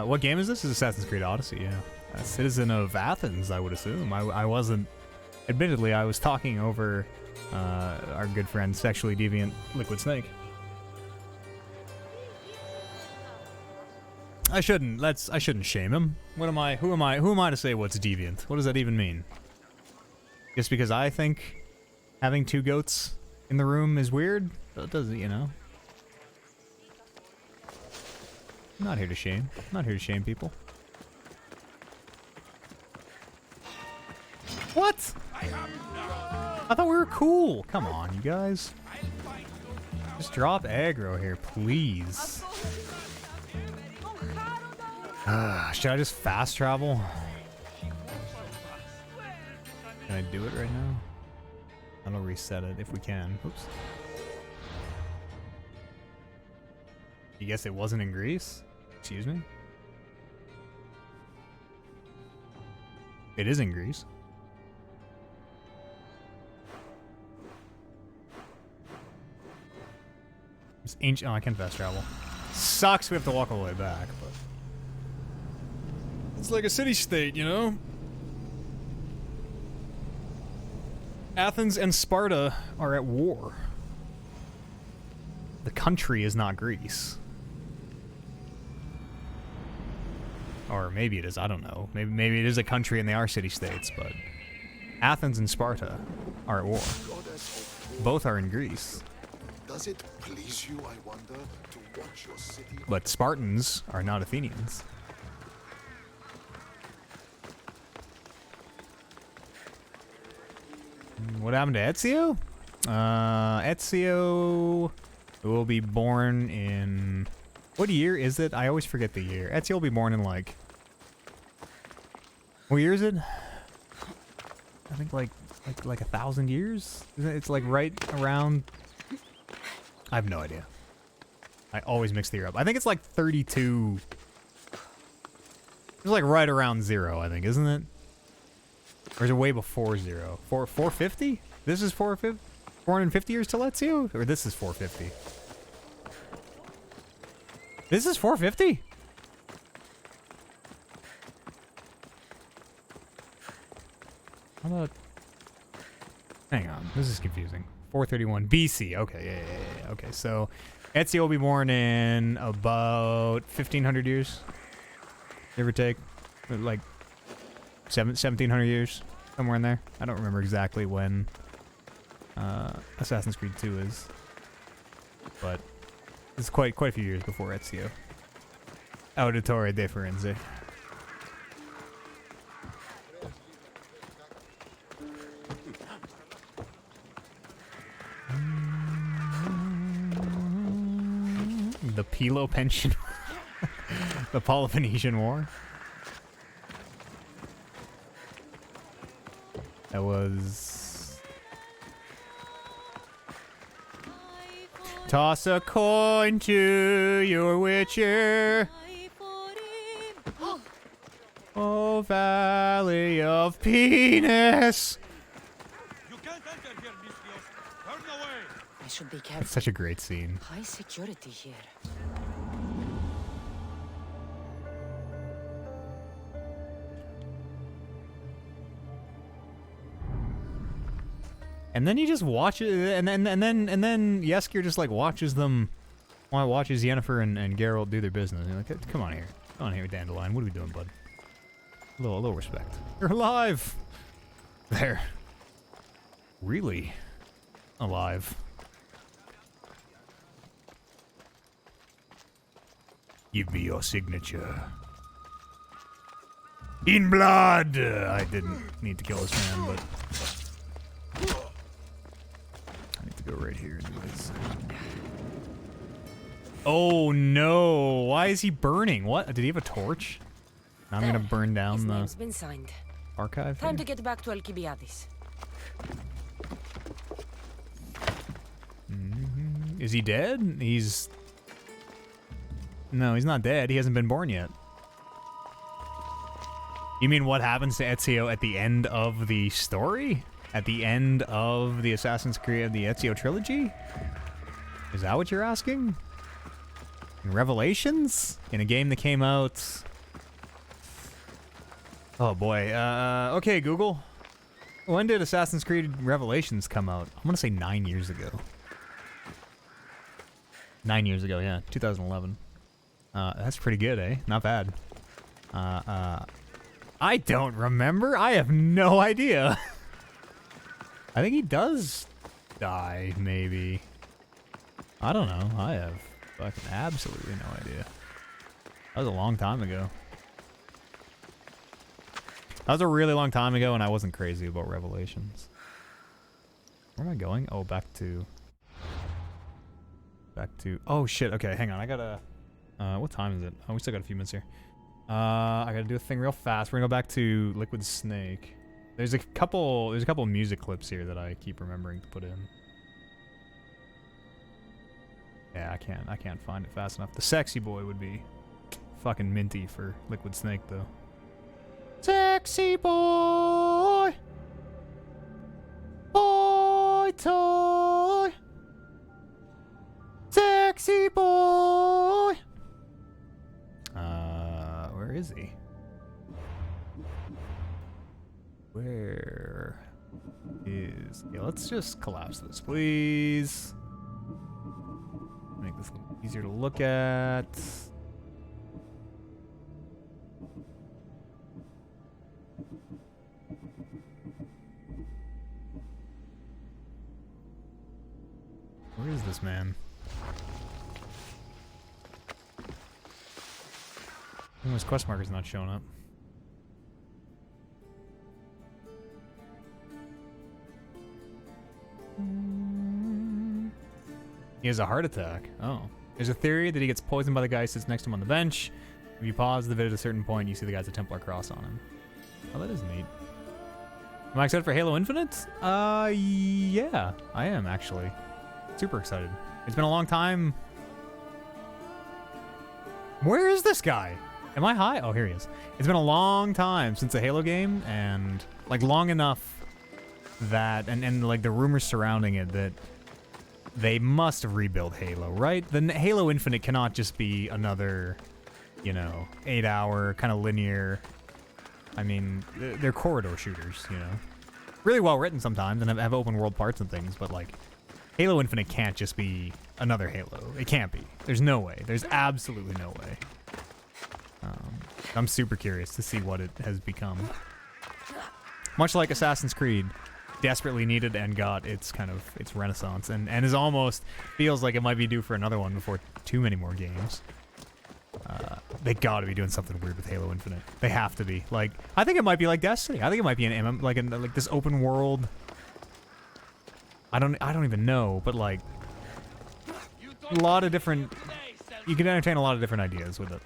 What game is this? This is Assassin's Creed Odyssey, yeah. Citizen of Athens, I would assume. I wasn't... Admittedly, I was talking over our good friend, Sexually Deviant Liquid Snake. I shouldn't shame him. Who am I to say what's deviant? What does that even mean? Just because I think having two goats in the room is weird? That doesn't, you know. I'm not here to shame. I'm not here to shame people. What? I thought we were cool. Come on, you guys. Just drop aggro here, please. Should I just fast travel? Can I do it right now? I'll reset it if we can. Oops. You guess it wasn't in Greece? Excuse me? It is in Greece. It's ancient. Oh, I can fast travel. Sucks we have to walk all the way back, but... It's like a city-state, you know? Athens and Sparta are at war. The country is not Greece. Or maybe it is, I don't know. Maybe it is a country and they are city-states, but... Athens and Sparta are at war. Both are in Greece. Does it please you, I wonder, to watch your city? But Spartans are not Athenians. What happened to Ezio? Ezio will be born in... What year is it? I always forget the year. Ezio will be born in, like... What year is it? I think, like, Like 1,000 years? It's like right around... I have no idea. I always mix the year up. I think it's like 32... It's like right around 0, I think, isn't it? Or is it way before 0? 450? This is 450? 450 years till Ezio? Or this is 450? This is 450? How about... Hang on, this is confusing. 431 BC. Okay, yeah. Okay, so Ezio will be born in about 1,500 years. Give or take. Like 1,700 years. Somewhere in there. I don't remember exactly when Assassin's Creed 2 is. But it's quite a few years before Ezio. Auditore differenze. The Peloponnesian the Peloponnesian War. That was... Toss a coin to your witcher. Oh, Valley of Penis. I should be careful. It's such a great scene. High security here. And then you just watch it, and then Yesker just like watches them, watches Yennefer and Geralt do their business. You're like, come on here, Dandelion. What are we doing, bud? A little respect. You're alive. There. Really alive. Give me your signature. In blood! I didn't need to kill this man, but... I need to go right here anyways. Oh no! Why is he burning? What? Did he have a torch? Now I'm gonna burn down His the name's been signed. archive Time here? to get back to Alcibiades. Is he dead? He's... No, he's not dead. He hasn't been born yet. You mean what happens to Ezio at the end of the story? At the end of the Assassin's Creed, the Ezio trilogy? Is that what you're asking? In Revelations? In a game that came out... Oh boy. Okay, Google. When did Assassin's Creed Revelations come out? I'm gonna say 9 years ago. 9 years ago, yeah. 2011. That's pretty good, eh? Not bad. I don't remember. I have no idea. I think he does die, maybe. I don't know. I have fucking absolutely no idea. That was a long time ago. That was a really long time ago, and I wasn't crazy about Revelations. Where am I going? Oh, back to... Oh, shit. Okay, hang on. I gotta... what time is it? Oh, we still got a few minutes here. I gotta do a thing real fast. We're gonna go back to Liquid Snake. There's a couple music clips here that I keep remembering to put in. Yeah, I can't find it fast enough. The Sexy Boy would be fucking minty for Liquid Snake, though. Sexy boy, boy toy, sexy boy. Where is he? Where is... Yeah, let's just collapse this, please. Make this a little easier to look at. Where is this man? Oh, his quest marker's not showing up. He has a heart attack. Oh. There's a theory that he gets poisoned by the guy who sits next to him on the bench. If you pause the vid at a certain point, you see the guy's a Templar cross on him. Oh, that is neat. Am I excited for Halo Infinite? Yeah, I am actually. Super excited. It's been a long time. Where is this guy? Am I high? Oh, here he is. It's been a long time since a Halo game, and like long enough that, and like the rumors surrounding it that they must have rebuilt Halo, right? The Halo Infinite cannot just be another, you know, 8-hour kind of linear. I mean, they're corridor shooters, you know. Really well written sometimes and have open world parts and things, but like Halo Infinite can't just be another Halo. It can't be. There's no way. There's absolutely no way. I'm super curious to see what it has become. Much like Assassin's Creed desperately needed and got its kind of its renaissance and is almost feels like it might be due for another one before too many more games. They gotta be doing something weird with Halo Infinite. They have to be. Like, I think it might be like Destiny. I think it might be an MM, like this open world. I don't even know, but like a lot of different. You can entertain a lot of different ideas with it.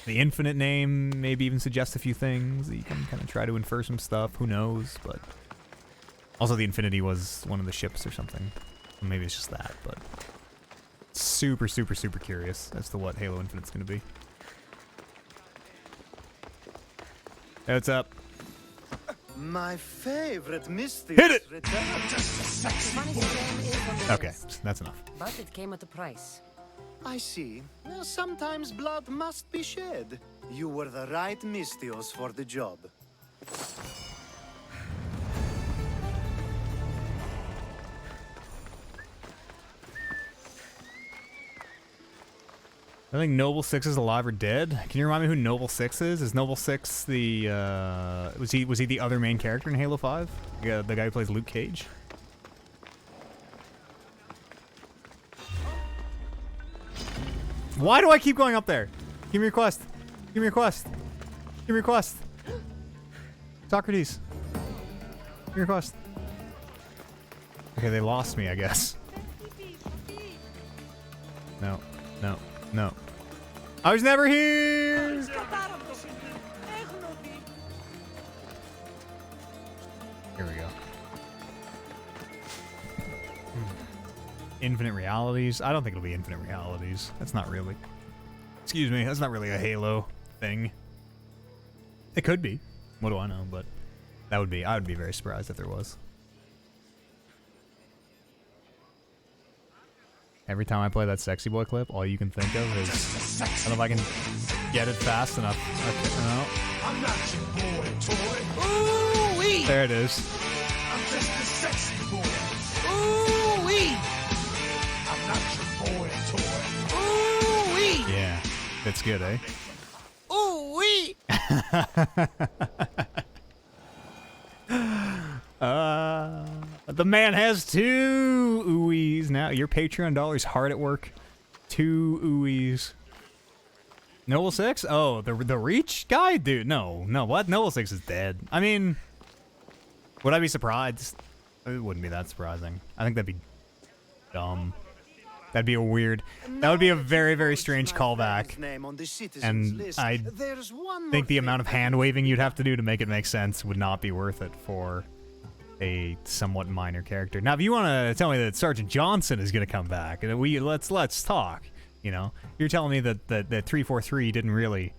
The Infinite name maybe even suggests a few things. You can kind of try to infer some stuff. Who knows? But also, the Infinity was one of the ships or something. Maybe it's just that, but. Super curious as to what Halo Infinite's gonna be. Hey, what's up? My favorite Misty. Hit it! Okay, Okay, that's enough. but it came at a price. I see. Sometimes blood must be shed. You were the right Mystios for the job. I think Noble 6 is alive or dead. Can you remind me who Noble 6 is? Is Noble 6 the was he the other main character in Halo 5? Yeah, the guy who plays Luke Cage? Why do I keep going up there? Give me a quest. Give me a quest. Give me a quest. Socrates. Give me a quest. Okay, they lost me, I guess. No. No. No. I was never here! Here we go. Infinite realities? I don't think it'll be infinite realities. That's not really. Excuse me, that's not really a Halo thing. It could be. What do I know? But that would be. I would be very surprised if there was. Every time I play that Sexy Boy clip, all you can think of is, I don't know if I can get it fast enough. Okay, no. I'm not your boy, toy. Ooh-wee! There it is. I'm just a sexy boy. Ooh-wee! I'm not your boy, toy. Ooh-wee! Yeah, that's good, eh? Ooh-wee! The man has 2 ooies now. Your Patreon dollar's hard at work. 2 ooies. Noble 6? Oh, the Reach guy? Dude, no. What? Noble 6 is dead. I mean, would I be surprised? It wouldn't be that surprising. I think that'd be dumb. That'd be a weird... That would be a very, very strange callback. And I think the amount of hand-waving you'd have to do to make it make sense would not be worth it for a somewhat minor character. Now, if you want to tell me that Sergeant Johnson is going to come back, let's talk. You know, you're telling me that 343 didn't really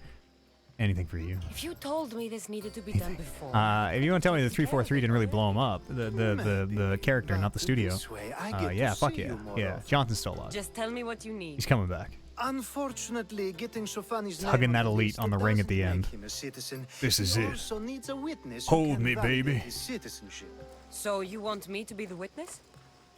anything for you. If you told me this needed to be done before. If you want to tell me that 343 didn't really blow him up, the character, not the studio. Yeah, fuck yeah. Yeah, Johnson's still alive. Just tell me what you need. He's coming back. Unfortunately, getting Sofani's hugging that elite on the ring at the end. This is it. Hold me, baby. So you want me to be the witness?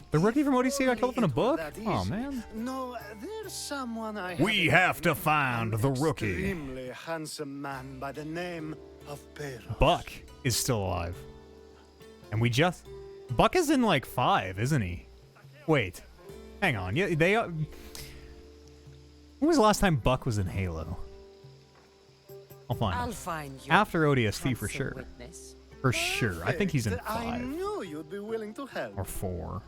The rookie from Odyssey got killed in a book? Oh, man. No, there's someone I We have to find the rookie. Extremely handsome man by the name of Pedro. Buck is still alive. And we just... Buck is in, like, 5, isn't he? Wait. Hang on. Yeah, they... when was the last time Buck was in Halo? I'll find you. After ODST, for sure. Witness. For sure. I think he's in 5. I knew you'd be willing to help. Or 4.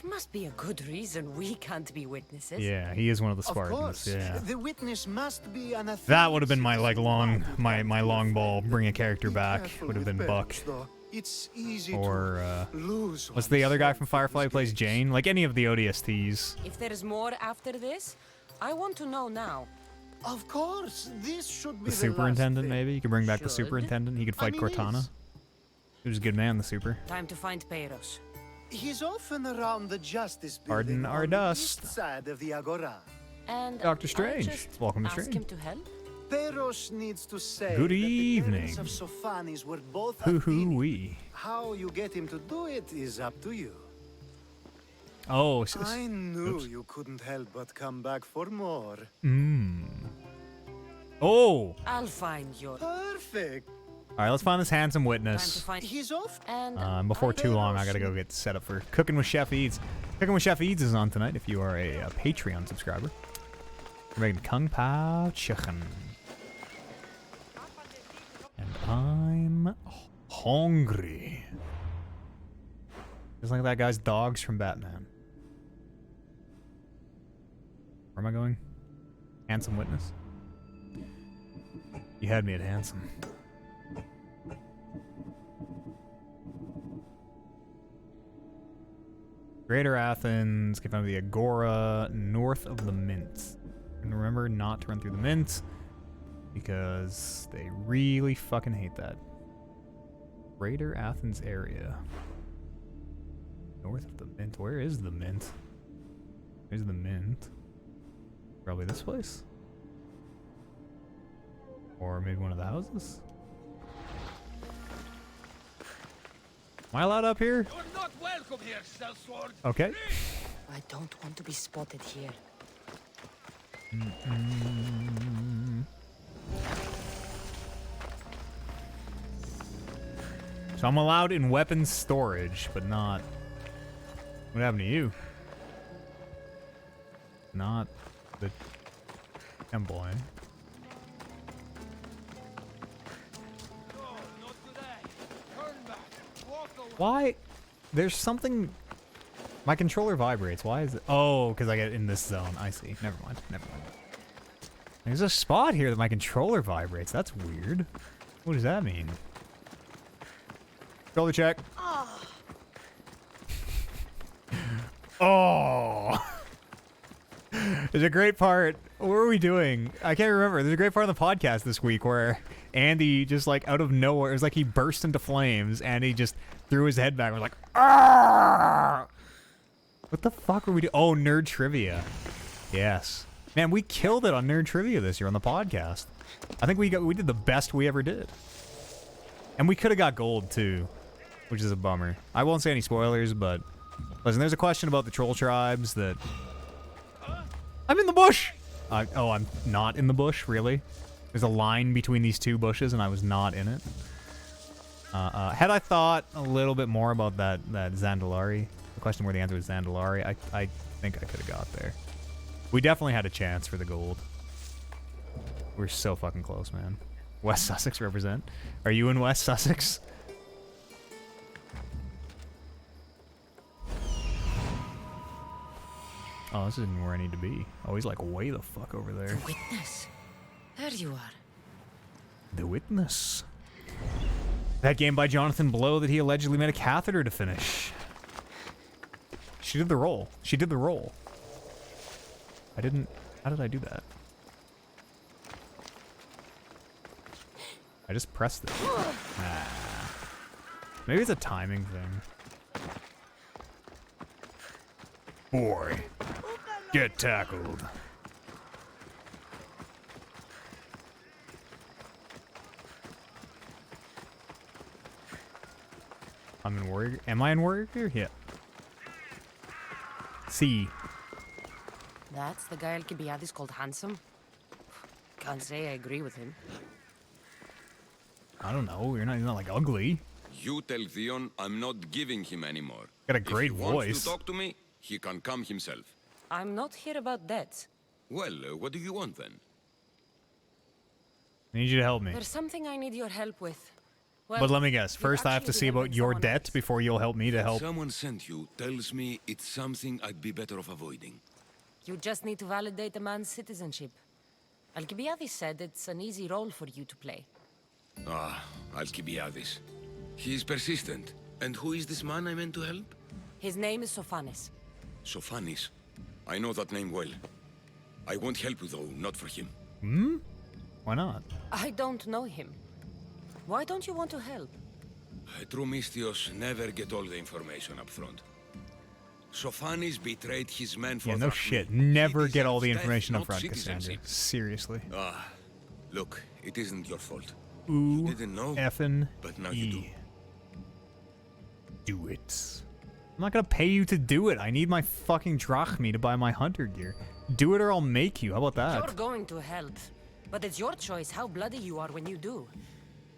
There must be a good reason we can't be witnesses. Yeah, he is one of the Of Spartans. course, Yeah. the witness must be an That would have been my like long long ball bring a character back would have been Buck. It's easy Or to lose what's the other guy from Firefly who plays Jane? Like any of the ODSTs. If there is more after this, I want to know now. Of course, this should be The superintendent, last maybe? You could bring back the Should. superintendent. He could fight mean, Cortana. He was a good man, the super. Time to find Peiros. He's often around the justice Pardon building our on dust. the east side of the Agora. And Dr. I'll Strange. just Welcome to ask Strange. him to help. Peros needs to say Good that evening. the parents of Sophanis were both Hoo-hoo-wee. How you get him to do it is up to you. Oh, I knew oops. you couldn't help but come back for more. Oh! I'll find your. Perfect. Alright, let's find this handsome Time to witness. find. He's off. And Before too long, I gotta go get set up for Cooking with Chef Eads. Cooking with Chef Eads is on tonight if you are a Patreon subscriber. We're making Kung Pao Chicken. And I'm hungry. Just like that guy's dogs from Batman. Where am I going? Handsome witness? You had me at handsome. Greater Athens, get down to the Agora, north of the Mint. And remember not to run through the Mint, because they really fucking hate that. Greater Athens area. North of the Mint. Where is the Mint? Where's the Mint? Probably this place? Or maybe one of the houses? Am I allowed up here? You're not welcome here, sellsword. Okay. I don't want to be spotted here. So I'm allowed in weapons storage, but not... What happened to you? Not the temple, eh? Why? There's something... My controller vibrates. Why is it? Oh, because I get in this zone. I see. Never mind. Never mind. There's a spot here that my controller vibrates. That's weird. What does that mean? Controller check. Oh. There's a great part. What were we doing? I can't remember. There's a great part of the podcast this week where Andy just like out of nowhere, it was like he burst into flames and he just threw his head back and was like, "Arr!" What the fuck were we doing? Oh, nerd trivia. Yes. Man, we killed it on nerd trivia this year on the podcast. I think we did the best we ever did. And we could have got gold too, which is a bummer. I won't say any spoilers, but listen, there's a question about the troll tribes that... I'm in the bush! Oh, I'm not in the bush, really? There's a line between these two bushes and I was not in it. Had I thought a little bit more about that Zandalari, the question where the answer was Zandalari, I think I could have got there. We definitely had a chance for the gold. We're so fucking close, man. West Sussex represent. Are you in West Sussex? Oh, this isn't where I need to be. Oh, he's like way the fuck over there. The witness. There you are. The Witness. That game by Jonathan Blow that he allegedly made a catheter to finish. She did the roll. She did the roll. I didn't... How did I do that? I just pressed it. Nah. Maybe it's a timing thing. Boy. Get tackled. I'm in Warrior. Am I in Warrior Gear? Yeah. C. That's the guy Alcibiades called handsome? Can't say I agree with him. I don't know. He's not like ugly. You tell Theon I'm not giving him anymore. Got a great if he voice. Wants to talk to me, he can come himself. I'm not here about debts. Well, what do you want then? I need you to help me. There's something I need your help with. But let me guess. First, I have to see about your debt before you'll help me to help. Someone sent you tells me it's something I'd be better off avoiding. You just need to validate a man's citizenship. Alcibiades said it's an easy role for you to play. Ah, Alcibiades. He's persistent. And who is this man I meant to help? His name is Sophanes. Sophanis. I know that name well. I won't help you, though, not for him. Hmm? Why not? I don't know him. Why don't you want to help? True Mystios never get all the information up front. Sophanis betrayed his men for Yeah, no shit. Never get all the information up front, Cassandra. Seriously. Ah, look, it isn't your fault. Ooh, You didn't know, effin' but now you do. Do it. I'm not gonna pay you to do it. I need my fucking drachmi to buy my hunter gear. Do it or I'll make you. How about that? You're going to help, but it's your choice how bloody you are when you do.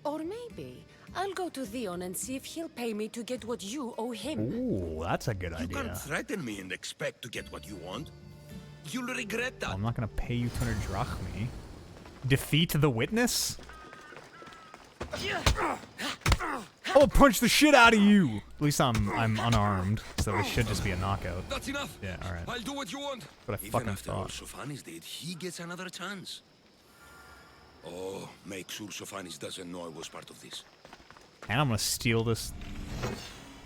Or maybe I'll go to Theon and see if he'll pay me to get what you owe him. Ooh, that's a good You idea. can't threaten me and expect to get what you want. You'll regret that. I'm not gonna pay you 200 drachmi. Defeat the witness? I'll punch the shit out of you! At least I'm unarmed, so this should just be a knockout. That's enough. Yeah, alright. I'll do what you want. But I Even fucking after all thought. Sophanis did, he gets another chance. Oh, make sure Sophanis doesn't know I was part of this. And I'm gonna steal this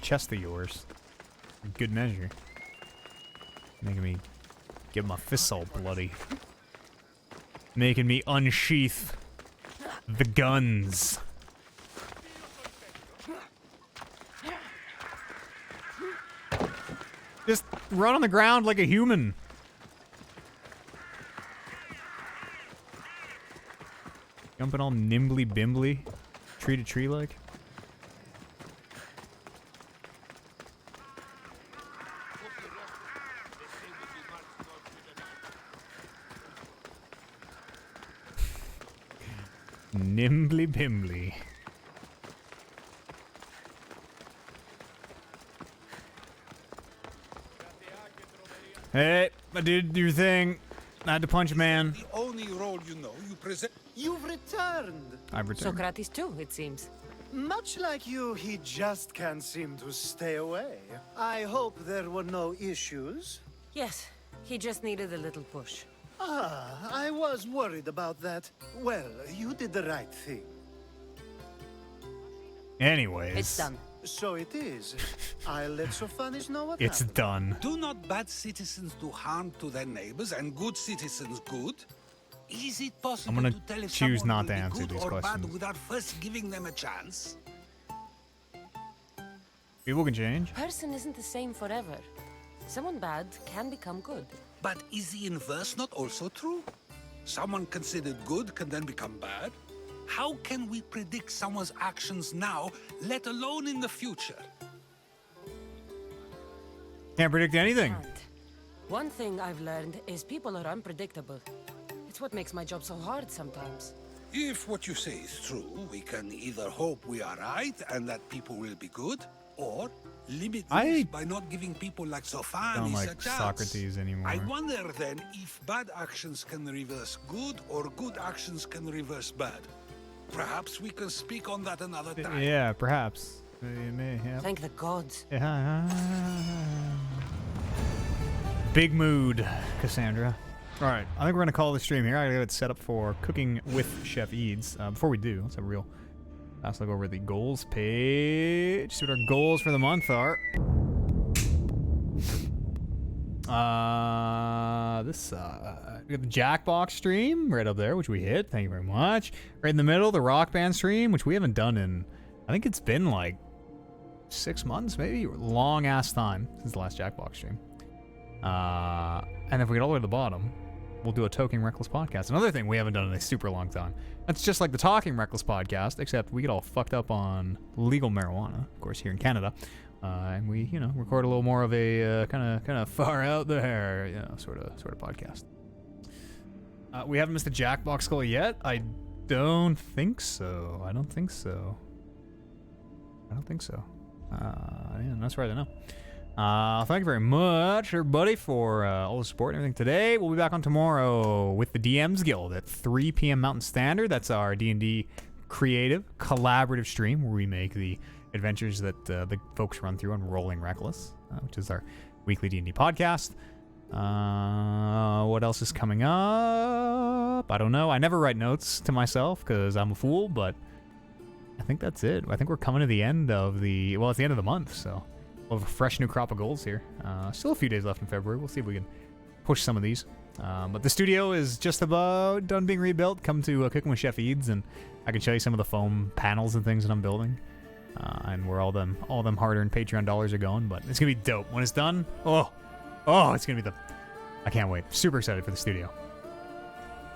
chest of yours. For good measure. Making me get my fists all bloody. Making me unsheath the guns. Just run on the ground like a human. Jumping all nimbly bimbly. Tree to tree like. Nimbly bimbly. Hey, I did your thing. I had to punch a man. The only role you know, you present. You've returned. I've returned. Socrates too, it seems. Much like you, he just can't seem to stay away. I hope there were no issues. Yes, he just needed a little push. Ah, I was worried about that. Well, you did the right thing. Anyways. It's done. So it is. I'll let Sophanis know what It's happened. done. Do not bad citizens do harm to their neighbors and good citizens good? Is it possible I'm gonna to tell if choose someone not to will be answer good these or bad questions. without first giving them a chance? People can change. Person isn't the same forever. Someone bad can become good. But is the inverse not also true? Someone considered good can then become bad? How can we predict someone's actions now, let alone in the future? Can't predict anything. One thing I've learned is people are unpredictable. It's what makes my job so hard sometimes. If what you say is true, we can either hope we are right and that people will be good, or limit this by not giving people like Sophanis Don't a like chance. Socrates anymore. I wonder then if bad actions can reverse good or good actions can reverse bad. Perhaps we can speak on that another time. Yeah, perhaps. You may have. Thank the gods. Yeah. Big mood, Cassandra. All right, I think we're gonna call the stream here. I gotta get it set up for cooking with Chef Eads. Before we do, let's have a real fast look over the goals page. See what our goals for the month are. We got the Jackbox stream right up there, which we hit. Thank you very much. Right in the middle, the Rock Band stream, which we haven't done in, I think it's been like 6 months, maybe, long ass time since the last Jackbox stream. And if we get all the way to the bottom, we'll do a Talking Reckless podcast. Another thing we haven't done in a super long time. That's just like the Talking Reckless podcast, except we get all fucked up on legal marijuana, of course, here in Canada. And we, record a little more of a kind of far out there, sort of podcast. We haven't missed a Jackbox goal yet. I don't think so. Yeah, that's right. I know. Thank you very much, everybody, for all the support and everything today. We'll be back on tomorrow with the DMs Guild at 3 p.m. Mountain Standard. That's our D&D creative, collaborative stream where we make the adventures that the folks run through on Rolling Reckless, which is our weekly D&D podcast. What else is coming up? I don't know. I never write notes to myself because I'm a fool, but I think that's it. I think we're coming to the end of the... Well, it's the end of the month, so we'll have a fresh new crop of goals here. Still a few days left in February. We'll see if we can push some of these. But the studio is just about done being rebuilt. Come to Cooking with Chef Eads, and I can show you some of the foam panels and things that I'm building. And where all them hard-earned Patreon dollars are going. But it's going to be dope. When it's done, oh, it's going to be the... I can't wait. Super excited for the studio.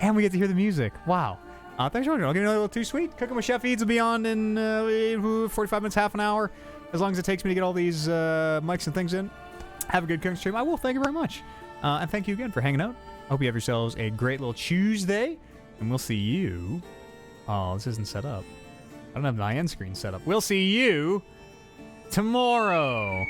And we get to hear the music. Wow. Thanks for watching. I'll give you a little too sweet. Cooking with Chef Eads will be on in 45 minutes, half an hour. As long as it takes me to get all these mics and things in. Have a good cooking stream. I will. Thank you very much. And thank you again for hanging out. I hope you have yourselves a great little Tuesday. And we'll see you... Oh, this isn't set up. I don't have my end screen set up. We'll see you tomorrow.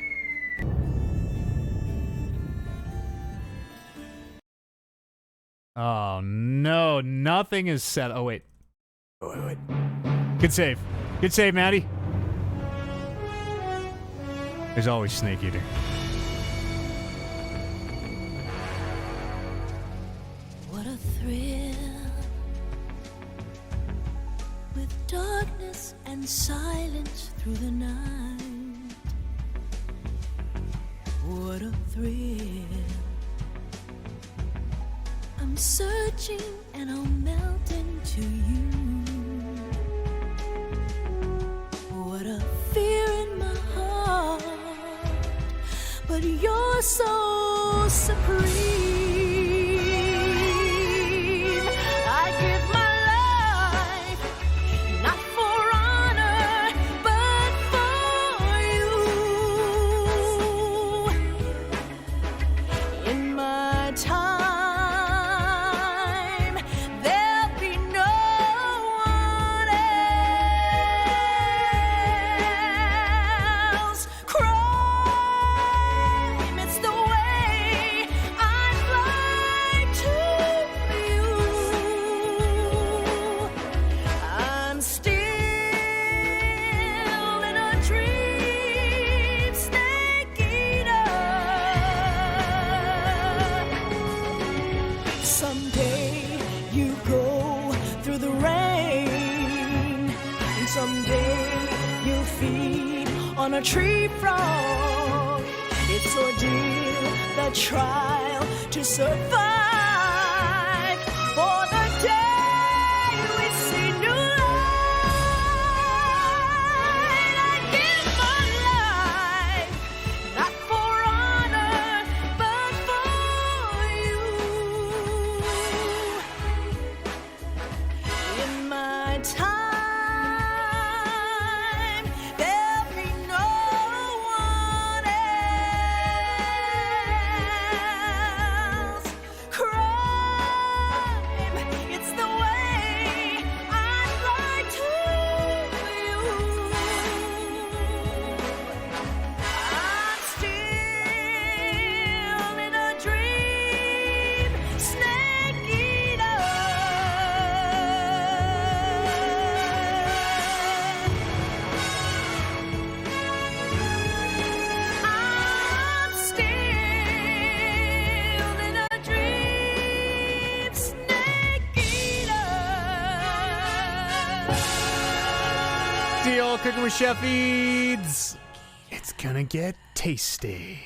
Oh, no. Nothing is set. Oh, wait. Wait. Good save. Good save, Maddie. There's always Snake Eater. What a thrill, with darkness and silence through the night. What a thrill. I'm searching and I'll melt into you. What a fear in my heart, but you're so supreme. I give my life, not for honor, but for you. In my time, there'll be no one else. Crime, it's the way I fly to you. I'm still in a dream, snake eater. Someday you go through the rain, and someday you'll feed on a tree frog. It's ordeal, the trial to survive. For the day we see new light, I give my life, not for honor, but for you. In my time, there'll be no one else. Crime, it's the way I fly to you. I'm still in a dream, snake eater. I'm still in a dream, snake eater. Deal. Cooking with Chef Eads. It's gonna get tasty.